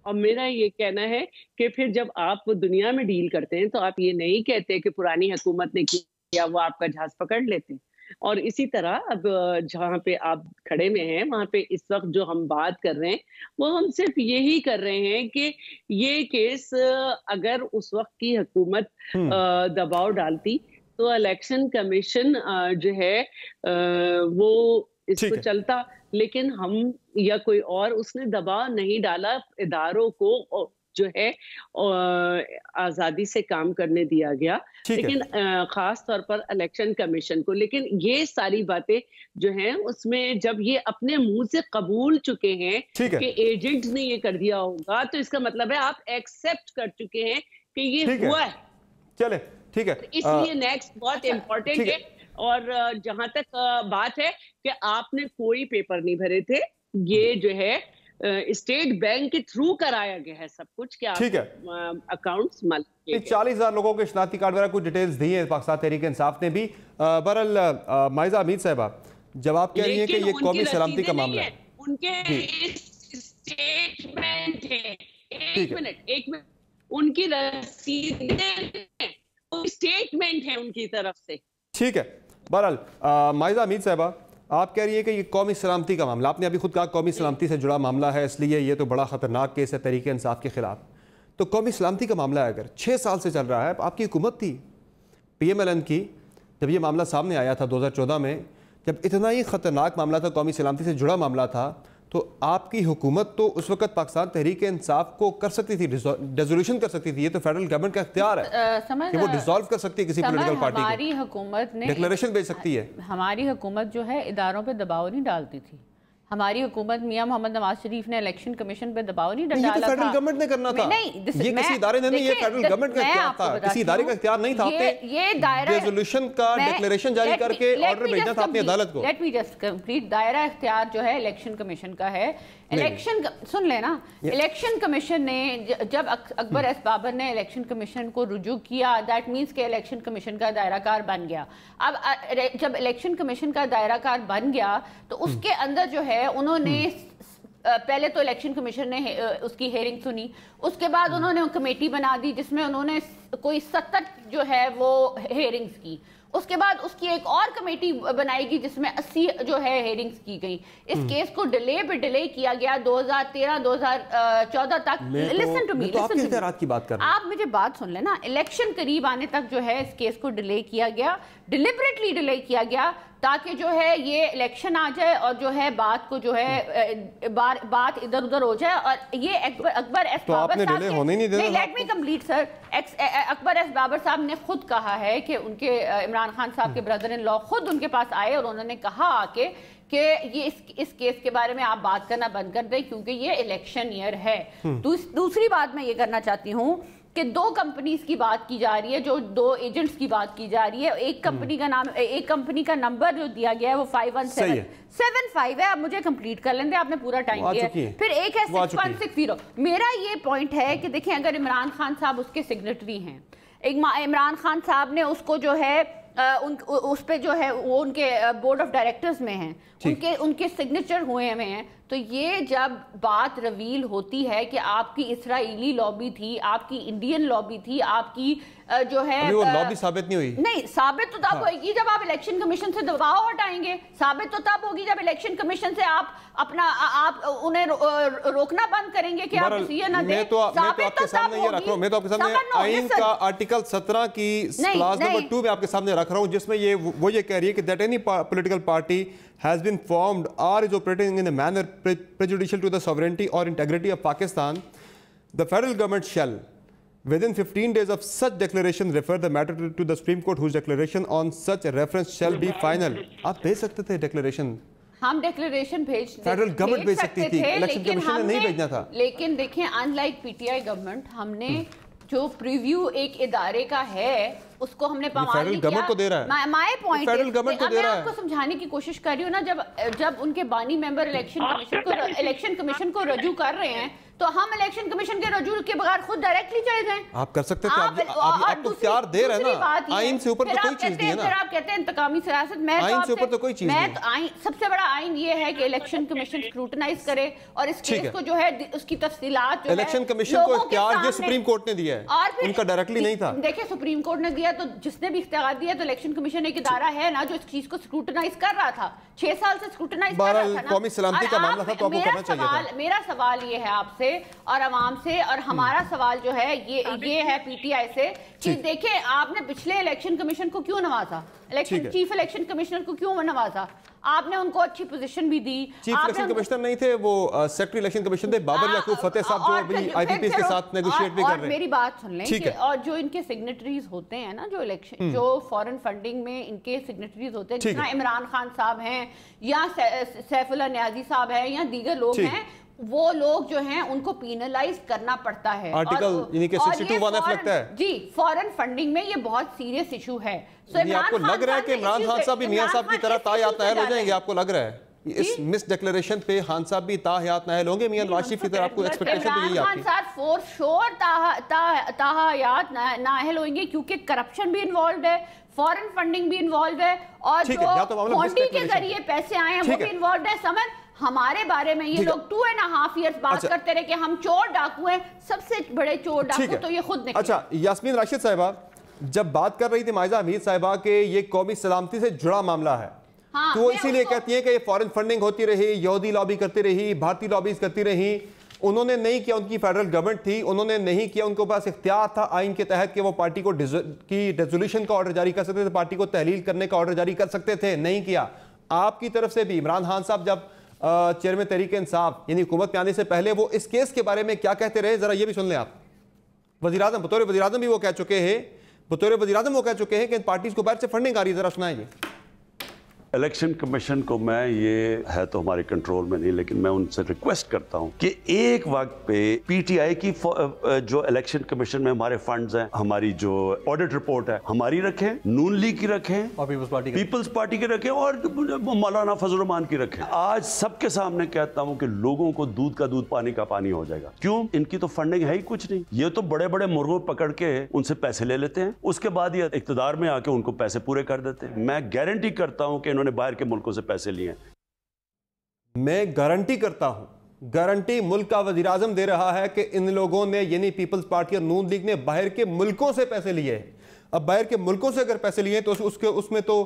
और मेरा ये कहना है कि फिर जब आप दुनिया में डील करते हैं तो आप ये नहीं कहते कि पुरानी हुकूमत ने किया, वो आपका जहाज पकड़ लेते हैं। और इसी तरह अब जहाँ पे आप खड़े में हैं वहां पे इस वक्त जो हम बात कर रहे हैं वो हम सिर्फ यही कर रहे हैं कि ये केस अगर उस वक्त की हुकूमत दबाव डालती तो इलेक्शन कमीशन जो है वो इसको चलता। लेकिन हम या कोई और उसने दबाव नहीं डाला इदारों को जो है आजादी से काम करने दिया गया, लेकिन खास तौर पर इलेक्शन कमीशन को। लेकिन ये सारी बातें जो हैं उसमें जब ये अपने मुंह से कबूल चुके हैं कि एजेंट ने ये कर दिया होगा, तो इसका मतलब है आप एक्सेप्ट कर चुके हैं कि ये हुआ है। चले ठीक है, इसलिए नेक्स्ट बहुत इम्पोर्टेंट है। और जहां तक बात है कि आपने कोई पेपर नहीं भरे थे, ये जो है स्टेट बैंक के थ्रू कराया गया है सब कुछ, क्या ठीक है, अकाउंट्स 40,000 लोगों के शनाख्ती कार्ड वगैरह कुछ डिटेल्स दी है पाकिस्तान तहरीक इंसाफ ने भी। बहरहाल माइजा हमीद साहिबा, जब आप कह रही हैं कि ये कौमी सलामती का मामला है, उनके स्टेटमेंट है, एक मिनट, उनकी रसीदें, स्टेटमेंट है उनकी तरफ से। ठीक है, बहरहाल माइजा हमीद साहिबा, आप कह रही है कि ये कौमी सलामती का मामला, आपने अभी खुद कहा कौमी सलामती से जुड़ा मामला है, इसलिए ये तो बड़ा ख़तरनाक केस है तहरीक इंसाफ के खिलाफ। तो कौमी सलामती का मामला है, अगर 6 साल से चल रहा है, आपकी हुकूमत थी PMLN की, जब ये मामला सामने आया था 2014 में, जब इतना ही ख़तरनाक मामला था, कौमी सलामती से जुड़ा मामला था, तो आपकी हुकूमत तो उस वक्त पाकिस्तान तहरीक इंसाफ को कर सकती थी, डिसोल्यूशन कर सकती थी। ये तो फेडरल गवर्नमेंट का इख्तियार है कि वो डिसॉल्व कर सकती है किसी पॉलिटिकल पार्टी को, हमारी हुकूमत ने डिक्लेरेशन भेज सकती है। हमारी हुकूमत जो है इदारों पे दबाव नहीं डालती थी। हमारी हुकूमत मियां मोहम्मद नवाज शरीफ ने इलेक्शन कमीशन पे दबाव नहीं डाला था। फेडरल गवर्नमेंट ने करना था, ये किसी इदारे ने नहीं, ये फेडरल गवर्नमेंट का इख्तियार था, किसी इदारे का इख्तियार नहीं था। ये दायरा रेजोल्यूशन का डिक्लेरेशन जारी करके ऑर्डर भेजना था अपनी अदालत को। Let me just complete. दायरा इख्तियार जो है इलेक्शन कमीशन का है। इलेक्शन सुन लेना, इलेक्शन कमीशन ने जब अकबर एस बाबर ने इलेक्शन कमीशन को रुजू किया, दैट मीन्स के इलेक्शन कमीशन का दायराकार बन गया। अब जब इलेक्शन कमीशन का दायराकार बन गया तो उसके अंदर जो है उन्होंने पहले तो इलेक्शन कमीशन ने उसकी हेयरिंग सुनी, उसके बाद उन्होंने कमेटी बना दी जिसमें उन्होंने कोई 70 जो है वो हेयरिंग्स की, उसके बाद उसकी एक और कमेटी बनाएगी जिसमें 80 जो है हेयरिंग्स की गई। इस केस को डिले पे डिले किया गया 2013-2014 तक। लिसन टू मी, की बात कर, आप मुझे बात सुन लेना। इलेक्शन करीब आने तक जो है इस केस को डिले किया गया, डिलिबरेटली डिले किया गया ताकि जो है ये इलेक्शन आ जाए और जो है बात को जो है बात इधर उधर हो जाए। और ये अकबर एस बाबर साहब ने, let me complete sir, Akbar S Babar साहब ने खुद कहा है कि उनके इमरान खान साहब के ब्रदर इन लॉ खुद उनके पास आए और उन्होंने कहा आके कि ये इस केस के बारे में आप बात करना बंद कर दें क्योंकि ये इलेक्शन ईयर है। दूसरी बात मैं ये करना चाहती हूँ कि 2 कंपनीज की बात की जा रही है, जो 2 एजेंट्स की बात की जा रही है। एक कंपनी का नाम, एक कंपनी का नंबर जो दिया गया है वो 5175 है। आप मुझे कंप्लीट कर लेंगे, आपने पूरा टाइम दिया है। फिर एक है 6160। मेरा ये पॉइंट है कि देखें, अगर इमरान खान साहब उसके सिग्नेटरी हैं, इमरान खान साहब ने उसको जो है उस पे जो है वो उनके बोर्ड ऑफ डायरेक्टर्स में हैं, उनके सिग्नेचर हुए हुए हैं, तो ये जब बात रिवील होती है कि आपकी इस्राएली लॉबी थी, आपकी इंडियन लॉबी थी, आपकी जो है वो लॉबी साबित नहीं हुई। नहीं, साबित तो तब होगी जब आप इलेक्शन कमीशन से दबाव हटाएंगे। साबित तो तब होगी जब इलेक्शन कमीशन से आप उन्हें रोकना बंद करेंगे कि आप डिसीजन ना दें। मैं तो आपके सामने ये रख रहा हूं, मैं तो आपके सामने आईन का आर्टिकल 17 की क्लास नंबर 2 में आपके सामने रख रहा हूं, जिसमें ये कह रही है कि that any political party has been formed or is operating in a manner prejudicial to the sovereignty or integrity of Pakistan, the federal government shall, within 15 days of such declaration, refer the matter to the Supreme Court, whose declaration on such reference shall be final. आप भेज सकते थे declaration, हम declaration federal government भेज सकती थी, election commission ने नहीं भेजना था। लेकिन देखें, अनलाइक PTI गवर्नमेंट, हमने जो प्रीव्यू एक इदारे का है उसको हमने फेडरल गवर्नमेंट को दे रहा है। माय पॉइंट फेडरल गवर्नमेंट को दे रहा है। मैं आपको समझाने की कोशिश कर रही हूँ ना, जब उनके बानी मेंबर इलेक्शन कमीशन को रजू कर रहे हैं तो हम इलेक्शन कमीशन के रजू के बगैर खुद डायरेक्टली चले जाएं। आप कर सकते थे, आप तो इख्तियार दे रहे हैं ना, आइन से ऊपर तो कोई चीज नहीं है ना। फिर आप कहते हैं इंतकामी सियासत, मैं आइन से ऊपर तो कोई चीज नहीं है। आइन, सबसे बड़ा आइन ये है कि इलेक्शन कमीशन स्क्रूटनाइज करे और इस केस को जो है उसकी तफसीलात, इलेक्शन कमीशन को इख्तियार ये सुप्रीम कोर्ट ने दिया है, उनका डायरेक्टली नहीं था। देखिए, सुप्रीम कोर्ट ने दिया तो जिसने भी इख्तियार दिया, तो इलेक्शन कमीशन एक इदारा है ना जो इस चीज को स्क्रूटनाइज कर रहा था, 6 साल से स्क्रूटनाइज कर रहा था ना। कौमी सलामती का मामला था तो आपको करना चाहिए था। मेरा सवाल ये है आपसे से और आवाम से। और हमारा सवाल जो है ये है पीटीआई से कि देखिए आपने पिछले इलेक्शन कमीशन को क्यों नवाजा, इलेक्शन चीफ इलेक्शन कमिश्नर को क्यों नवाजा, आपने उनको अच्छी पोजीशन भी दी। चीफ इलेक्शन कमिश्नर नहीं थे वो, सेक्रेटरी इलेक्शन कमीशन थे बाबर याकूब फतेह साहब, जो अभी आईपीपीएस के साथ नेगोशिएट भी कर रहे हैं। मेरी बात सुन लें कि और जो इनके सिग्नेटरीज होते हैं ना, जो इलेक्शन जो फॉरेन फंडिंग में इनके सिग्नेटरीज होते हैं, जितना इमरान खान साहब हैं या सैफुल्लाह न्याजी साहब हैं या दीगर लोग हैं, वो लोग जो हैं उनको पीनलाइज करना पड़ता है। आर्टिकल यानी कि 62(1)(f) लगता है जी, फॉरेन फंडिंग में ये बहुत सीरियस इशू है। आपको लग रहा है कि इमरान खान साहब भी मियां साहब की तरह ताहयात नाअहल हो जाएंगे? आपको लग रहा है इस मिस डिक्लेरेशन पे खान साहब भी ताहयात नाअहल होंगे मियां नवाज शरीफ की तरह? आपको एक्सपेक्टेशन तो यही आपकी? खान साहब फॉर श्योर ताहयात नाअहल होंगे, क्योंकि करप्शन भी इन्वॉल्व है, फॉरेन फंडिंग भी इन्वॉल्व है, और जो फंडिंग के जरिए पैसे आए हैं वो भी इन्वॉल्व है। समझ हमारे बारे में ये लोग 2.5 years बात करते रहे कि हम चोर डाकू हैं, सबसे बड़े चोर डाकू तो ये खुद निकले। अच्छा, यास्मीन राशिद साहिबा जब बात कर रही थी माइजा हमीद साहिबा के ये कौमी सलामती से जुड़ा मामला है, तो वो इसीलिए कहती हैं कि ये फॉरेन फंडिंग होती रही, यहूदी लॉबी करती रही, भारतीय लॉबीज करती रही, उन्होंने नहीं किया, उनकी फेडरल गवर्नमेंट थी, उन्होंने नहीं किया, उनके पास इख्तियार था आइन के तहत कि वो पार्टी को डिसोल्यूशन का ऑर्डर जारी कर सकते थे, पार्टी को तहलील करने का ऑर्डर जारी कर सकते थे, नहीं किया। आपकी तरफ से भी इमरान खान साहब जब चेयरमैन तहरीक इंसाफ यानी हुकूमत में आने से पहले वो इस केस के बारे में क्या कहते रहे, जरा ये भी सुन लें आप। वज़ीर-ए-आज़म बतौर वज़ीर-ए-आज़म भी वो कह चुके हैं, बतौर वज़ीर-ए-आज़म वो कह चुके हैं कि पार्टीज को बाहर से फंडिंग आ रही है, जरा सुनाइए। इलेक्शन कमीशन को मैं, ये है तो हमारे कंट्रोल में नहीं, लेकिन मैं उनसे रिक्वेस्ट करता हूं कि एक वक्त पे पीटीआई की जो इलेक्शन कमीशन में हमारे फंड्स हैं, हमारी जो ऑडिट रिपोर्ट है हमारी रखें, नून लीग की रखें और पीपल्स पार्टी की रखें और मौलाना फजल रहमान की रखें। आज सबके सामने कहता हूं कि लोगों को दूध का दूध पानी का पानी हो जाएगा। क्यों? इनकी तो फंडिंग है ही कुछ नहीं, ये तो बड़े बड़े मुर्गों पकड़ के उनसे पैसे ले लेते हैं, उसके बाद ये इख्तिदार में आके उनको पैसे पूरे कर देते हैं। मैं गारंटी करता हूं कि बाहर के मुल्कों से पैसे लिए। मैं गारंटी करता हूं, गारंटी मुल्क का वज़ीर आज़म दे रहा है कि इन लोगों ने यानी पीपल्स पार्टी और नून लीग ने बाहर के मुल्कों से पैसे लिए। अब बाहर के मुल्कों से अगर पैसे लिए तो उसमें तो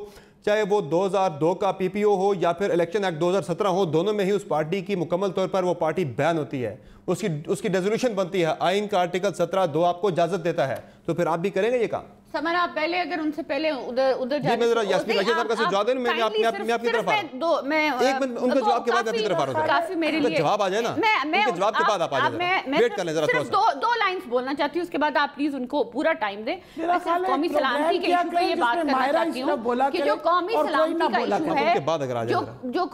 चाहे वो 2002 का पीपीओ हो या फिर इलेक्शन एक्ट 2017 हो, दोनों में ही उस पार्टी की मुकम्मल तौर पर वो पार्टी बैन होती है, उसकी रेजोल्यूशन बनती है, आइन का आर्टिकल 17(2) आपको इजाजत देता है। तो फिर आप भी करेंगे ये काम? समर, आप पहले अगर उनसे पहले उधर जी, मैं जरा यास्मीन राशिद साहब का जवाब दें, मैं आपकी तरफ आ रहा हूं। मैं एक मिनट उनका जवाब के बाद आपकी तरफ आ रहा हूं। काफी मेरे लिए जवाब आ जाए ना, उनके जवाब के बाद आप आ जाए, वेट कर लें जरा थोड़ा सा। दो लाइंस बोलना चाहती हूँ, उसके बाद आप प्लीज उनको पूरा टाइम दें। कौमी सलामती के इशू पे ये बात करना चाहती हूँ कि जो कौमी सलामती का इशू है, जो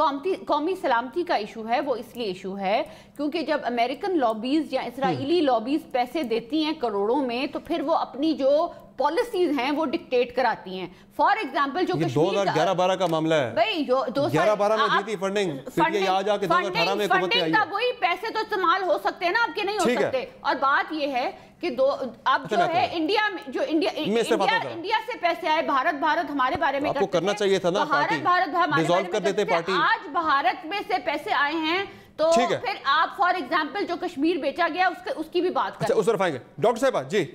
कौमी सलामती का इशू है, वो इसलिए इशू है क्योंकि जब अमेरिकन लॉबीज या इसराइली लॉबीज पैसे देती हैं करोड़ों में, तो फिर वो अपनी जो पॉलिसीज हैं वो डिक्टेट कराती हैं। फॉर एग्जांपल जो 2011-12 का मामला है भाई, जो 2011 में दी थी फंडिंग, फिर ये आ जाके 2018 में हुकूमत आई है। वही पैसे तो इस्तेमाल हो सकते हैं ना, आपके नहीं हो सकते। और बात ये है कि अब जो है इंडिया में जो इंडिया से पैसे आए, भारत हमारे बारे में आपको करना चाहिए था ना, भारत डिसॉल्व कर देते पार्टी। आज भारत में से पैसे आए हैं तो फिर आप फॉर एग्जांपल जो कश्मीर बेचा गया उसकी भी बात करें। उस तरफ आएंगे डॉक्टर साहिबा जी।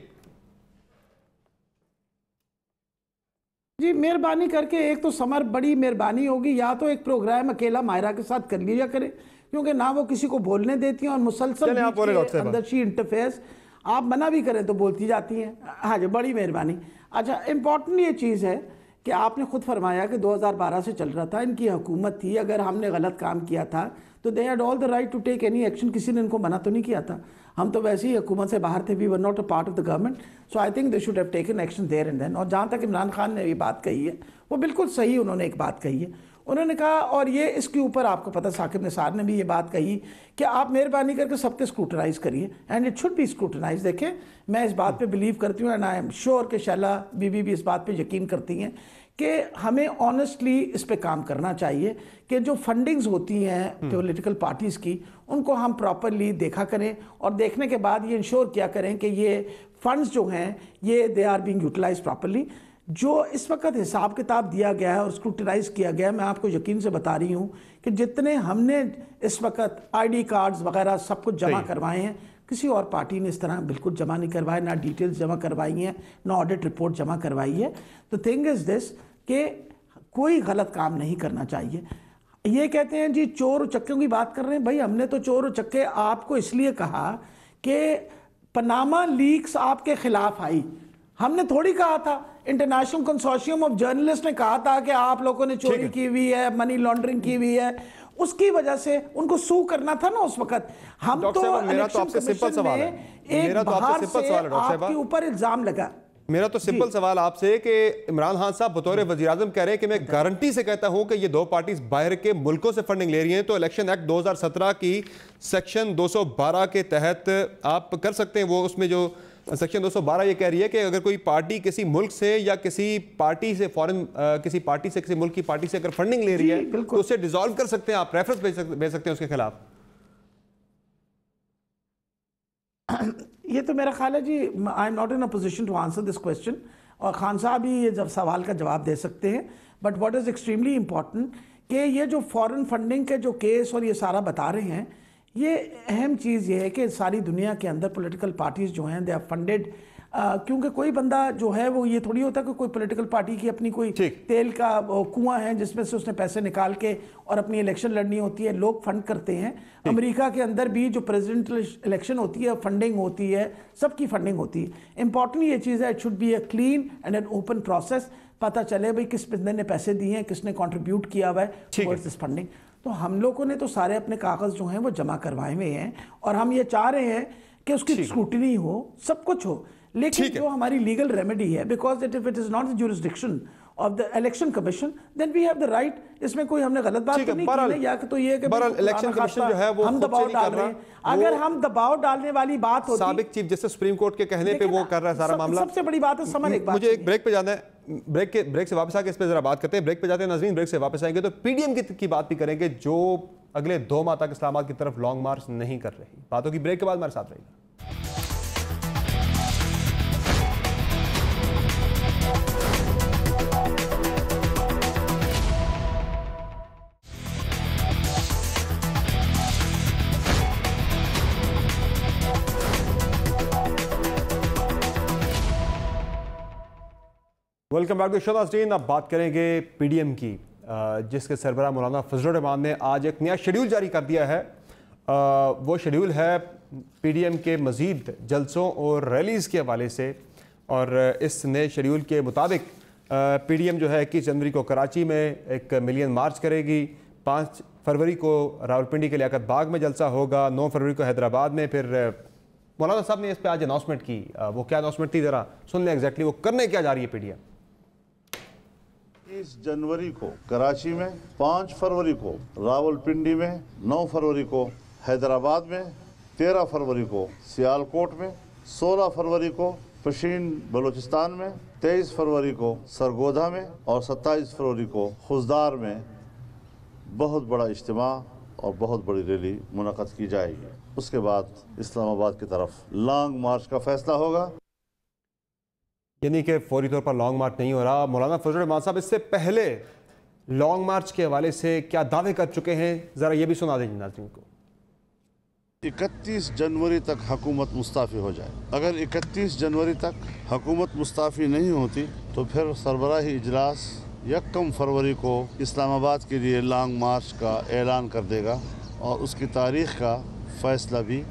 जी, मेहरबानी करके एक तो समर बड़ी मेहरबानी होगी, या तो एक प्रोग्राम अकेला मायरा के साथ कर लिया करें, क्योंकि ना वो किसी को बोलने देती हैं और मुसलसल अंदरशी इंटरफेस, आप मना भी करें तो बोलती जाती हैं। हाँ जी, बड़ी मेहरबानी। अच्छा, इम्पॉर्टेंट ये चीज़ है कि आपने खुद फरमाया कि 2012 से चल रहा था, इनकी हुकूमत थी, अगर हमने गलत काम किया था तो they had all the right to take any action, किसी ने इनको मना तो नहीं किया था। हम तो वैसे ही हुकूमत से बाहर थे, we were not a part of the government, so I think they should have taken action there and then. और जहाँ तक इमरान खान ने ये बात कही है वो बिल्कुल सही, उन्होंने एक बात कही है, उन्होंने कहा, और ये इसके ऊपर आपको पता साकिब निसार ने भी ये बात कही कि आप मेहरबानी करके सबके स्क्रूटनाइज करिए, and it should be scrutinise. देखें, मैं इस बात पे बिलीव करती हूँ एंड आई एम श्योर कि शैला बीबी भी इस बात पे यकीन करती हैं कि हमें ऑनेस्टली इस पे काम करना चाहिए कि जो फंडिंग्स होती हैं पॉलिटिकल पार्टीज़ की, उनको हम प्रॉपरली देखा करें और देखने के बाद ये इंश्योर किया करें कि ये फंड्स जो हैं ये they are being utilized properly. जो इस वक्त हिसाब किताब दिया गया है और स्क्रूटनाइज किया गया है, मैं आपको यकीन से बता रही हूँ कि जितने हमने इस वक्त ID कार्ड्स वगैरह सब कुछ जमा करवाए हैं, किसी और पार्टी ने इस तरह बिल्कुल जमा नहीं करवाए, ना डिटेल्स जमा करवाई हैं, ना ऑडिट रिपोर्ट जमा करवाई है। तो थिंग इज़ दिस कि कोई गलत काम नहीं करना चाहिए। ये कहते हैं जी चोर उचक्कों की बात कर रहे हैं। भाई हमने तो चोर उचक्के आपको इसलिए कहा कि पनामा लीक्स आपके खिलाफ आई, हमने थोड़ी कहा था। इंटरनेशनल कंसोर्शियम ऑफ जर्नलिस्ट ने कहा था कि आप लोगों ने चोरी की हुई है, मनी लॉन्ड्रिंग की हुई है, उसकी वजह से उनको सू करना था ना उस वक्त। हम तो इलेक्शन कमीशन में एक बाहर से आपके ऊपर इल्जाम लगा। मेरा तो सिंपल सवाल आपसे कि इमरान खान साहब बतौर वज़ीर-ए-आज़म कह रहे हैं कि मैं गारंटी से कहता हूं कि ये दो पार्टीज बाहर के मुल्कों से फंडिंग ले रही हैं, तो इलेक्शन एक्ट 2017 की सेक्शन 212 के तहत आप कर सकते हैं वो, उसमें जो सेक्शन 212 ये कह रही है कि अगर कोई पार्टी किसी मुल्क से या किसी पार्टी से फॉरेन किसी पार्टी से किसी मुल्क की पार्टी से अगर फंडिंग ले रही है तो उसे डिसॉल्व कर सकते हैं, आप रेफरेंस भेज सकते हैं उसके खिलाफ। ये तो मेरा ख्याल है जी, I am not in a position to answer this question, और खान साहब ही ये जब सवाल का जवाब दे सकते हैं। But what is extremely important कि ये जो फॉरेन फंडिंग के जो केस और ये सारा बता रहे हैं, ये अहम चीज़ ये है कि सारी दुनिया के अंदर पॉलिटिकल पार्टीज़ जो हैं दे आर फंडेड, क्योंकि कोई बंदा जो है वो ये थोड़ी होता कि कोई पॉलिटिकल पार्टी की अपनी कोई तेल का कुआं है जिसमें से उसने पैसे निकाल के और अपनी इलेक्शन लड़नी होती है, लोग फंड करते हैं। अमेरिका के अंदर भी जो प्रेसिडेंशियल इलेक्शन होती है फंडिंग होती है, सबकी फंडिंग होती है। इंपॉर्टेंट ये चीज़ है, it should be a clean and an open process, पता चले भाई किस बंदे ने पैसे दिए हैं, किसने कॉन्ट्रीब्यूट किया हुआ है टुवर्ड्स दिस फंडिंग। तो हम लोगों ने तो सारे अपने कागज़ जो हैं वो जमा करवाए हुए हैं, और हम ये चाह रहे हैं कि उसकी स्क्रूटनी हो, सब कुछ हो, लेकिन जो हमारी लीगल रेमेडी है, because if it is not the jurisdiction of the election commission then we have the right, इसमें कोई हमने गलत बात नहीं की, या तो ये कि इलेक्शन कमीशन जो है वो हम दबाव डाल रहे हैं। अगर हम दबाव डालने वाली बात होती, साबिक चीफ जस्टिस सुप्रीम कोर्ट के कहने पे वो कर रहा है सारा मामला। सबसे बड़ी बात है समन, एक बात मुझे एक ब्रेक पे जाना है, ब्रेक से वापस आके इस पे जरा बात करते हैं। ब्रेक पे जाते हैं नाज़रीन, ब्रेक से वापस आएंगे तो पीडीएम की बात भी करेंगे जो अगले 2 माह तक इस्लामाबाद की तरफ लॉन्ग मार्च नहीं कर रही। बातों की ब्रेक के बाद हमारे साथ रहिएगा। वेलकम बैक टू शो नाज़रीन। अब बात करेंगे पीडीएम की, जिसके सरबराह मौलाना फजलुर रहमान ने आज एक नया शेड्यूल जारी कर दिया है। वो शेड्यूल है पीडीएम के मज़ीद जलसों और रैलीज़ के हवाले से, और इस नए शेड्यूल के मुताबिक पीडीएम जो है 21 जनवरी को कराची में एक मिलियन मार्च करेगी, 5 फरवरी को रावलपिंडी के लियाकत बाग में जलसा होगा, 9 फरवरी को हैदराबाद में। फिर मौलाना साहब ने इस पर आज अनाउंसमेंट की, वो क्या अनाउंसमेंट थी ज़रा सुन लें एग्जैक्टली वो करने क्या जा रही है पीडीएम। 21 जनवरी को कराची में, 5 फरवरी को रावलपिंडी में, 9 फरवरी को हैदराबाद में, 13 फरवरी को सियालकोट में, 16 फरवरी को पशीन बलूचिस्तान में, 23 फरवरी को सरगोधा में और 27 फरवरी को खुजदार में बहुत बड़ा इज्तिमा और बहुत बड़ी रैली मुनक़द की जाएगी। उसके बाद इस्लामाबाद की तरफ लॉन्ग मार्च का फैसला होगा, यानी कि फौरी तौर पर लॉन्ग मार्च नहीं हो रहा। मौलाना फजलुर रहमान साहब इससे पहले लॉन्ग मार्च के हवाले से क्या दावे कर चुके हैं, ज़रा ये भी सुना दीजिए नाज़रीन को। 31 जनवरी तक हुकूमत मुस्ताफ़ी हो जाए। अगर 31 जनवरी तक हुकूमत मुस्ताफ़ी नहीं होती तो फिर सरबराही इजलास 1 फरवरी को इस्लामाबाद के लिए लॉन्ग मार्च का ऐलान कर देगा, और उसकी तारीख का फैसला भी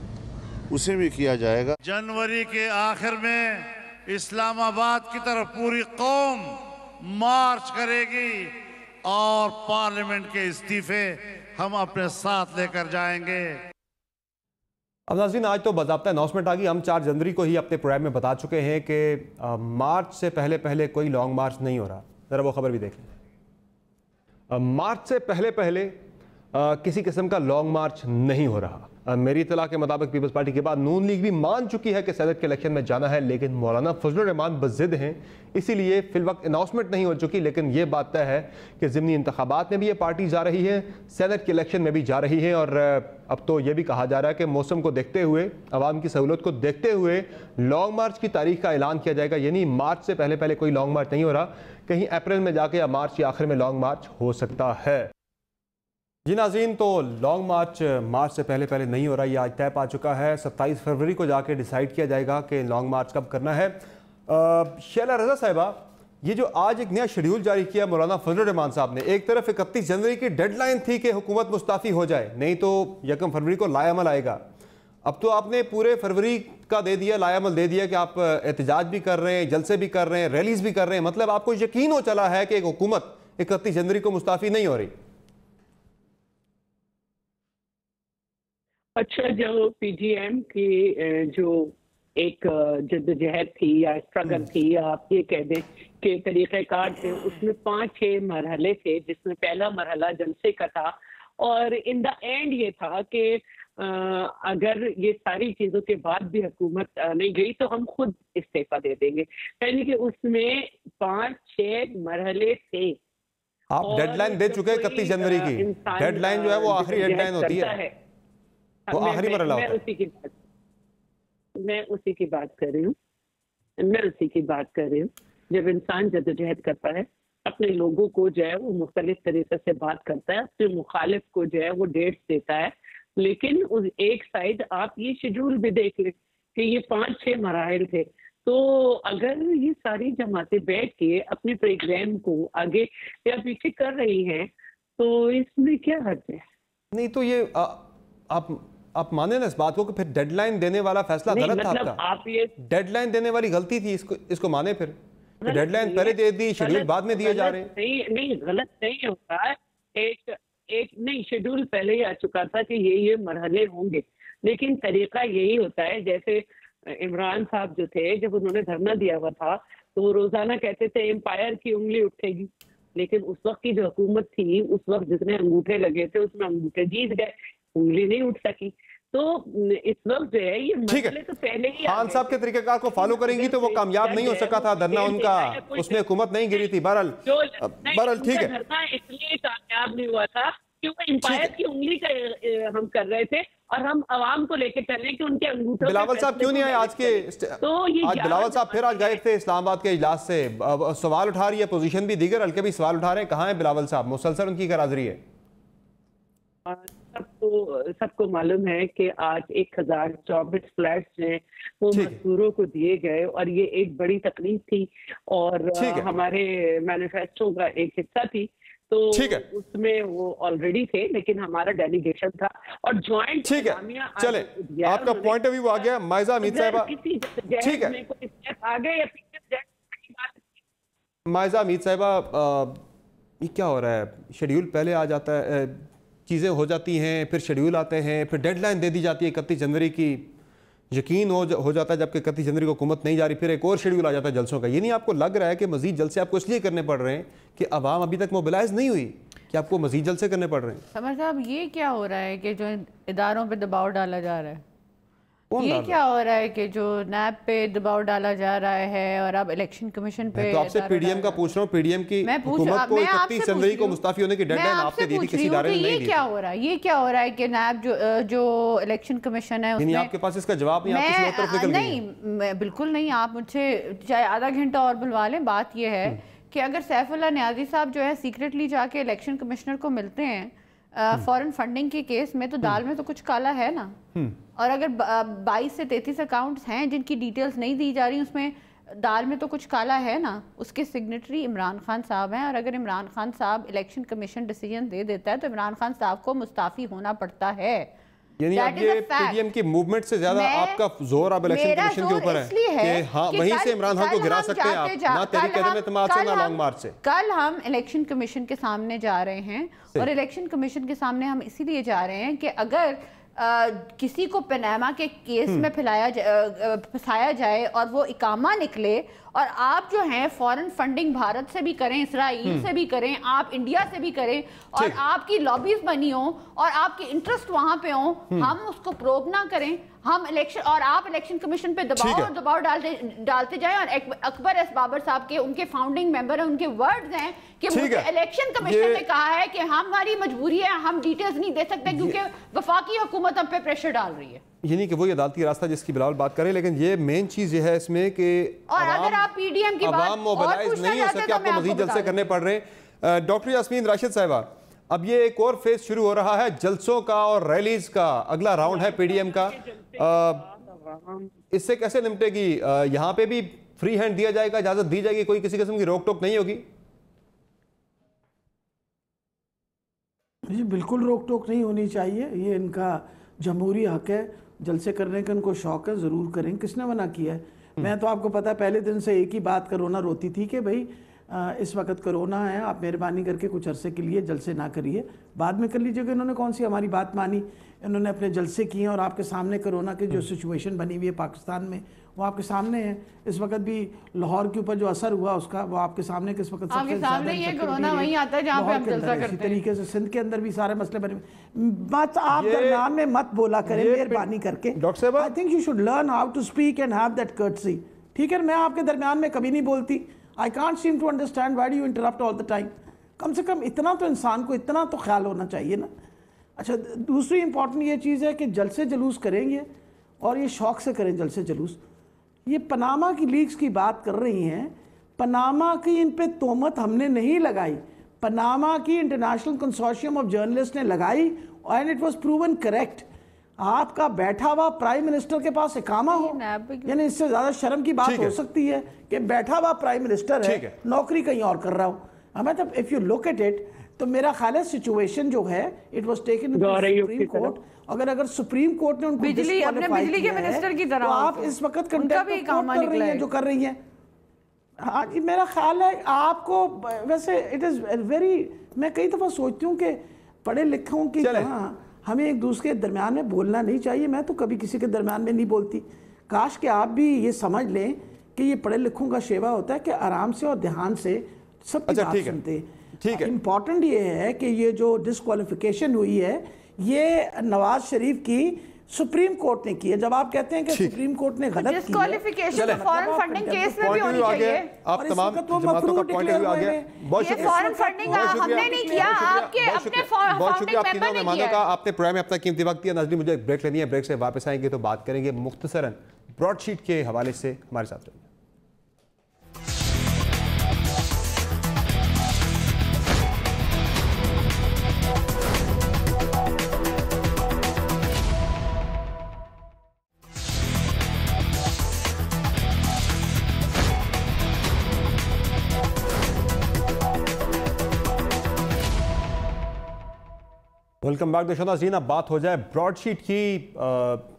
उसे भी किया जाएगा। जनवरी के आखिर में इस्लामाबाद की तरफ पूरी कौम मार्च करेगी और पार्लियामेंट के इस्तीफे हम अपने साथ लेकर जाएंगे। अब नाज़रीन आज तो बाज़ाब्ता अनाउंसमेंट आ गई। हम 4 जनवरी को ही अपने प्रोग्राम में बता चुके हैं कि मार्च से पहले कोई लॉन्ग मार्च नहीं हो रहा। ज़रा वो खबर भी देख लें। मार्च से पहले किसी किस्म का लॉन्ग मार्च नहीं हो रहा। मेरी इतला के मुताबिक पीपल्स पार्टी के बाद नून लीग भी मान चुकी है कि सदर के इलेक्शन में जाना है, लेकिन मौलाना फजलुर रहमान बज़िद हैं, इसीलिए फिल वक्त अनाउंसमेंट नहीं हो चुकी। लेकिन ये बात तय है कि ज़िमनी इंतखाबात में भी ये पार्टी जा रही है, सेनेट के इलेक्शन में भी जा रही है, और अब तो ये भी कहा जा रहा है कि मौसम को देखते हुए, आवाम की सहूलत को देखते हुए लॉन्ग मार्च की तारीख का ऐलान किया जाएगा। यानी मार्च से पहले कोई लॉन्ग मार्च नहीं हो रहा, कहीं अप्रैल में जाके या मार्च के आखिर में लॉन्ग मार्च हो सकता है। जी नाज़रीन, तो लॉन्ग मार्च से पहले नहीं हो रहा, ये आज तय पा चुका है। 27 फरवरी को जाके डिसाइड किया जाएगा कि लॉन्ग मार्च कब करना है। शैला रज़ा साहिबा, ये जो आज एक नया शेड्यूल जारी किया मौलाना फजल रहमान साहब ने, एक तरफ 31 जनवरी की डेडलाइन थी कि हुकूमत मुस्ताफ़ी हो जाए, नहीं तो 1 फरवरी को लायामल आएगा। अब तो आपने पूरे फरवरी का दे दिया, लायामल दे दिया कि आप एहतजाज भी कर रहे हैं, जलसे भी कर रहे हैं, रैलीज भी कर रहे हैं। मतलब आपको यकीन हो चला है कि एक हुकूमत 31 जनवरी को मुस्ताफ़ी नहीं हो रही। अच्छा, जो पीडीएम की जो एक जद्दोजहद थी या स्ट्रगल थी, आप ये कह दें कि तरीक़ेकार थे, उसमें 5-6 मरहले थे, जिसमें पहला मरहला जलसे का था और इन द एंड ये था कि अगर ये सारी चीज़ों के बाद भी हुकूमत नहीं गई तो हम खुद इस्तीफा दे देंगे, यानी कि उसमें 5-6 मरहले थे। आप डेडलाइन दे चुके हैं 31 जनवरी की। डेडलाइन जो है वो आखिरी डेडलाइन होती है, वो आखिरी मरहला होता है। मैं उसी की बात कर रही हूँ। जब इंसान जद्दोजहद करता है, अपने लोगों को जो है वो मुख्तलिफ तरीके से बात करता है, अपने मुखालिफ को जो है वो डेट्स देता है, लेकिन उस एक साइड आप ये शेड्यूल भी देख लें कि ये 5-6 मराहिल थे। तो अगर ये सारी जमातें बैठ के अपने प्रोग्राम को आगे या पीछे कर रही हैं तो इसमें क्या हर्ज है? नहीं तो ये आप माने ना इस बात को कि फिर डेडलाइन देने वाला फैसला गलत था आपका। आप ये डेडलाइन देने वाली गलती थी, इसको माने फिर डेडलाइन पहले दे दी, शेड्यूल बाद में दिए जा रहे हैं। नहीं गलत नहीं होता। एक नहीं, शेड्यूल पहले ही आ चुका था कि ये मरहले होंगे, लेकिन तरीका यही होता है। जैसे इमरान साहब जो थे, जब उन्होंने धरना दिया हुआ था तो वो रोजाना कहते थे एम्पायर की उंगली उठेगी, लेकिन उस वक्त की जो हुकूमत थी, उस वक्त जितने अंगूठे लगे थे उसमें अंगूठे जीत गए, उंगली नहीं उठ सकी। तो इस वक्त जो है ये मसले तो पहले ही खान साहब के तरीकेकार को फॉलो करेंगी तो वो कामयाब नहीं हो सका था धरना उनका, उसमें हुकूमत नहीं गिरी थी। बहरहाल ठीक है, धरना इसलिए कामयाब नहीं हुआ था क्योंकि एम्पायर की उंगली का हम कर रहे थे और हम अवाम को लेकर चले कि उनके अंगूठों। बिलावल साहब क्यों नहीं आए आज के? तो आज बिलावल साहब फिर आज गायब थे इस्लामाबाद के इजलास से। सवाल उठा रही है पोजीशन भी, दीगर हल्के भी सवाल उठा रहे हैं। कहाँ है बिलावल साहब? मुसलसल उनकी गराजरी है। सबको मालूम है कि आज 1024 फ्लैट्स हैं वो मजदूरों को दिए गए और ये एक बड़ी तकलीफ थी और हमारे मैनिफेस्टो का एक हिस्सा थी। तो उसमें वो ऑलरेडी थे, लेकिन हमारा डेलीगेशन था और ज्वाइंट। ठीक है, चले आपका पॉइंट ऑफ व्यू आ गया। माइजा अमीद साहिबा, ठीक है, माइजा अमीद साहिबा, ये क्या हो रहा है? शेड्यूल पहले आ जाता है, चीज़ें हो जाती हैं, फिर शेड्यूल आते हैं, फिर डेडलाइन दे दी जाती है 31 जनवरी की। यकीन हो जाता है जबकि 31 जनवरी को हुकूमत नहीं जा रही, फिर एक और शेड्यूल आ जाता है जलसों का। ये नहीं आपको लग रहा है कि मजीद जलसे आपको इसलिए करने पड़ रहे हैं कि आवाम अभी तक मोबिलाइज नहीं हुई, कि आपको मजीद जलसे करने पड़ रहे हैं? समर साहब, ये क्या हो रहा है कि जो इदारों पे दबाव डाला जा रहा है? ये क्या हो रहा है कि जो नैब पे दबाव डाला जा रहा है और अब इलेक्शन कमीशन पे? तो आपसे पीडीएम का पूछ रहा हूँ, पीडीएम की हुकूमत को 31 जनवरी को मुस्ताफी होने की डेडलाइन आपने दी थी, किसी इदारे ने नहीं दी। क्या हो रहा है? ये क्या हो रहा है कि नैब जो इलेक्शन कमीशन है उसमें आपके पास इसका जवाब नहीं, आप किसी और तरफ निकल गई हैं। नहीं, बिल्कुल नहीं। आप मुझसे चाहे आधा घंटा और बुलवा लें। बात ये है कि अगर सैफुल्लाह न्याजी साहब जो है सीक्रेटली जाके इलेक्शन कमिश्नर को मिलते हैं फॉरेन फंडिंग के केस में, तो दाल में तो कुछ काला है ना। और अगर 22 से 33 अकाउंट्स हैं जिनकी डिटेल्स नहीं दी जा रही, उसमें दाल में तो कुछ काला है ना। उसके सिग्नेटरी इमरान खान साहब हैं और अगर इमरान खान साहब इलेक्शन कमीशन डिसीजन दे देता है तो इमरान खान साहब को मुस्ताफी होना पड़ता है। यानी अब ये पीडीएम की मूवमेंट से ज्यादा आपका जोर अब इलेक्शन कमीशन के ऊपर है कि हाँ वहीं से इमरान खान को गिरा सकते हैं आप, ना तहरीक अदम एतमाद से, ना लॉन्ग मार्च से। कल हम इलेक्शन कमीशन के सामने जा रहे हैं और इलेक्शन कमीशन के सामने हम इसीलिए जा रहे हैं कि अगर किसी को पनामा के केस में फंसाया जाए और वो इकामा निकले और आप जो हैं फॉरेन फंडिंग भारत से भी करें, इसराइल से भी करें, आप इंडिया से भी करें और आपकी लॉबीज बनी हो और आपके इंटरेस्ट वहां पे हो, हम उसको प्रोब ना करें, हम इलेक्शन और आप इलेक्शन कमीशन पे दबाव डालते जाएं। और अकबर एस बाबर साहब के, उनके फाउंडिंग मेंबर हैं, उनके वर्ड्स हैं कि मुझे इलेक्शन कमीशन ने कहा है कि हमारी मजबूरी है, हम डिटेल्स नहीं दे सकते क्योंकि वफाकी हुकूमत हम पे प्रेशर डाल रही है। ये नहीं कि वही अदालती रास्ता जिसकी बिलावल बात करें, लेकिन ये मेन चीज ये है इसमें कि और अगर आप पीडीएम की बात मोबिलाइज नहीं हो सके, आपको मजीद जलसे करने पड़ रहे हैं। डॉक्टर यास्मीन राशिद साहिबा, अब ये एक और फेज शुरू हो रहा है जलसों का और रैलीज का, अगला राउंड है पीडीएम का। इससे कैसे निपटेगी? यहाँ पे भी फ्री हैंड दिया जाएगा, इजाजत दी जाएगी, कोई किसी किस्म की रोक टोक नहीं होगी? जी बिल्कुल रोक टोक नहीं होनी चाहिए, ये इनका जमहूरी हक है, जलसे करने का इनको शौक है, ज़रूर करें, किसने मना किया है? मैं तो आपको पता है पहले दिन से एक ही बात कोरोना रोती थी कि भाई इस वक्त कोरोना है, आप मेहरबानी करके कुछ अरसे के लिए जलसे ना करिए, बाद में कर लीजिएगा। इन्होंने कौन सी हमारी बात मानी, इन्होंने अपने जलसे किए और आपके सामने कोरोना की जो सिचुएशन बनी हुई है पाकिस्तान में वो आपके सामने है। इस वक्त भी लाहौर के ऊपर जो असर हुआ उसका वो आपके सामने किस वक्त आपके सामने ये कोरोना वहीं आता है जहाँ पे हम जलसा करते हैं। इसी तरीके से सिंध के अंदर भी सारे मसले बने। बात आप दरमियान में मत बोला करें मेहरबानी करके। डॉक्टर साहब, I think you should learn how to speak and have that courtesy. ठीक है, मैं आपके दरमियान में कभी नहीं बोलती। I can't seem to understand why do you interrupt all the time. कम से कम इतना तो इंसान को इतना तो ख्याल होना चाहिए ना। अच्छा, दूसरी इंपॉर्टेंट ये चीज़ है कि जलसे जुलूस करेंगे और ये शौक से करें जलसे जुलूस। ये पनामा की लीक्स की बात कर रही हैं, पनामा की इन पे तोहमत हमने नहीं लगाई, पनामा की इंटरनेशनल कंसोर्शियम ऑफ जर्नलिस्ट ने लगाई and it was proven correct. आपका बैठा हुआ प्राइम मिनिस्टर के पास इकामा हो, यानी इससे ज़्यादा शर्म की बात हो सकती है कि बैठा हुआ प्राइम मिनिस्टर है, नौकरी कहीं और कर रहा हो। हमें तो if you look at it तो मेरा ख्याल है सिचुएशन जो है it was taken supreme court. अगर सुप्रीम कोर्ट ने उनको बिजली अपने बिजली के मिनिस्टर की तरह तो आप इस वक्त कंटेम्प्ट कर रही हैं जो कर रही हैं। हाँ जी, मेरा ख्याल है आपको वैसे इट इज़ वेरी, मैं कई दफ़ा सोचती हूँ कि पढ़े लिखों की तरह हमें एक दूसरे के दरमियान में बोलना नहीं चाहिए। मैं तो कभी किसी के दरमियान में नहीं बोलती। काश कि आप भी ये समझ लें कि ये पढ़े लिखों का शेवा होता है कि आराम से और ध्यान से सबकी बात सुनते हैं। ठीक है, इम्पॉर्टेंट ये है कि ये जो डिस्क्वालिफिकेशन हुई है ये नवाज शरीफ की सुप्रीम कोर्ट ने की है। जब आप कहते हैं कि सुप्रीम कोर्ट ने गलत डिस्क्वालिफिकेशन फॉरेन फंडिंग केस में भी होनी चाहिए। आप तमाम जमातों का पॉइंट ऑफ व्यू आ गया। बहुत शुक्रिया, फॉरेन फंडिंग हमने नहीं किया, आपके अपने फाउंडिंग मेंबर ने किया। आपने प्रोग्राम में अपना कीमती वक्त दिया। नाज़रीन, मुझे एक ब्रेक लेनी है, ब्रेक से वापस आएंगे तो बात करेंगे मुख्तसरन ब्रॉडशीट के हवाले से। हमारे साथ रहिए। वेलकम बैक दोस्तों। नाज़रीन, अब बात हो जाए ब्रॉडशीट की।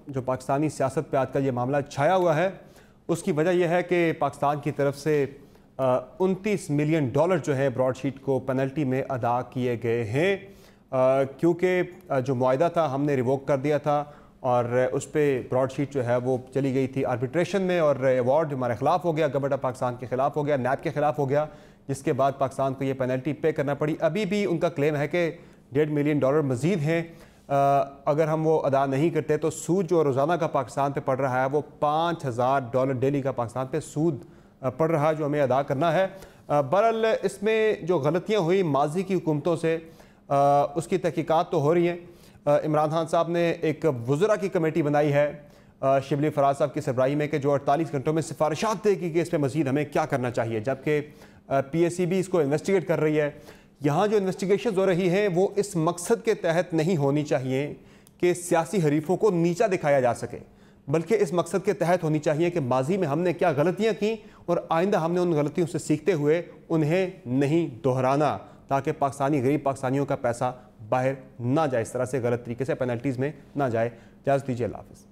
जो पाकिस्तानी सियासत पे आजकल ये मामला छाया हुआ है, उसकी वजह यह है कि पाकिस्तान की तरफ से 29 मिलियन डॉलर जो है ब्रॉडशीट को पेनल्टी में अदा किए गए हैं, क्योंकि जो मुआहदा था हमने रिवोक कर दिया था और उस पर ब्रॉडशीट जो है वो चली गई थी आर्बिट्रेशन में और अवार्ड हमारे खिलाफ हो गया, गवर्नमेंट ऑफ पाकिस्तान के खिलाफ हो गया, नैब के खिलाफ हो गया, जिसके बाद पाकिस्तान को ये पेनल्टी पे करना पड़ी। अभी भी उनका क्लेम है कि $1.5 मिलियन मज़ीद हैं। अगर हम वो अदा नहीं करते तो सूद जो रोज़ाना का पाकिस्तान पे पड़ रहा है वो $5,000 डेली का पाकिस्तान पे सूद पड़ रहा है जो हमें अदा करना है। बहरहाल इसमें जो गलतियाँ हुई माजी की हुकूमतों से उसकी तहकीकात तो हो रही हैं। इमरान खान साहब ने एक वज़रा की कमेटी बनाई है शिबली फराज साहब की सरबराही में कि जो 48 घंटों में सिफारिशात देगी कि इस पर मज़ीद हमें क्या करना चाहिए, जबकि PACB इसको इन्वेस्टिगेट कर रही है। यहाँ जो इन्वेस्टिगेशन हो रही हैं वो इस मकसद के तहत नहीं होनी चाहिए कि सियासी हरीफों को नीचा दिखाया जा सके, बल्कि इस मकसद के तहत होनी चाहिए कि माजी में हमने क्या गलतियाँ की और आइंदा हमने उन गलतियों से सीखते हुए उन्हें नहीं दोहराना, ताकि पाकिस्तानी गरीब पाकिस्तानियों का पैसा बाहर ना जाए, इस तरह से गलत तरीके से पेनल्टीज़ में ना जाए। इजाज़त दीजिए, अल्लाह हाफ़िज़।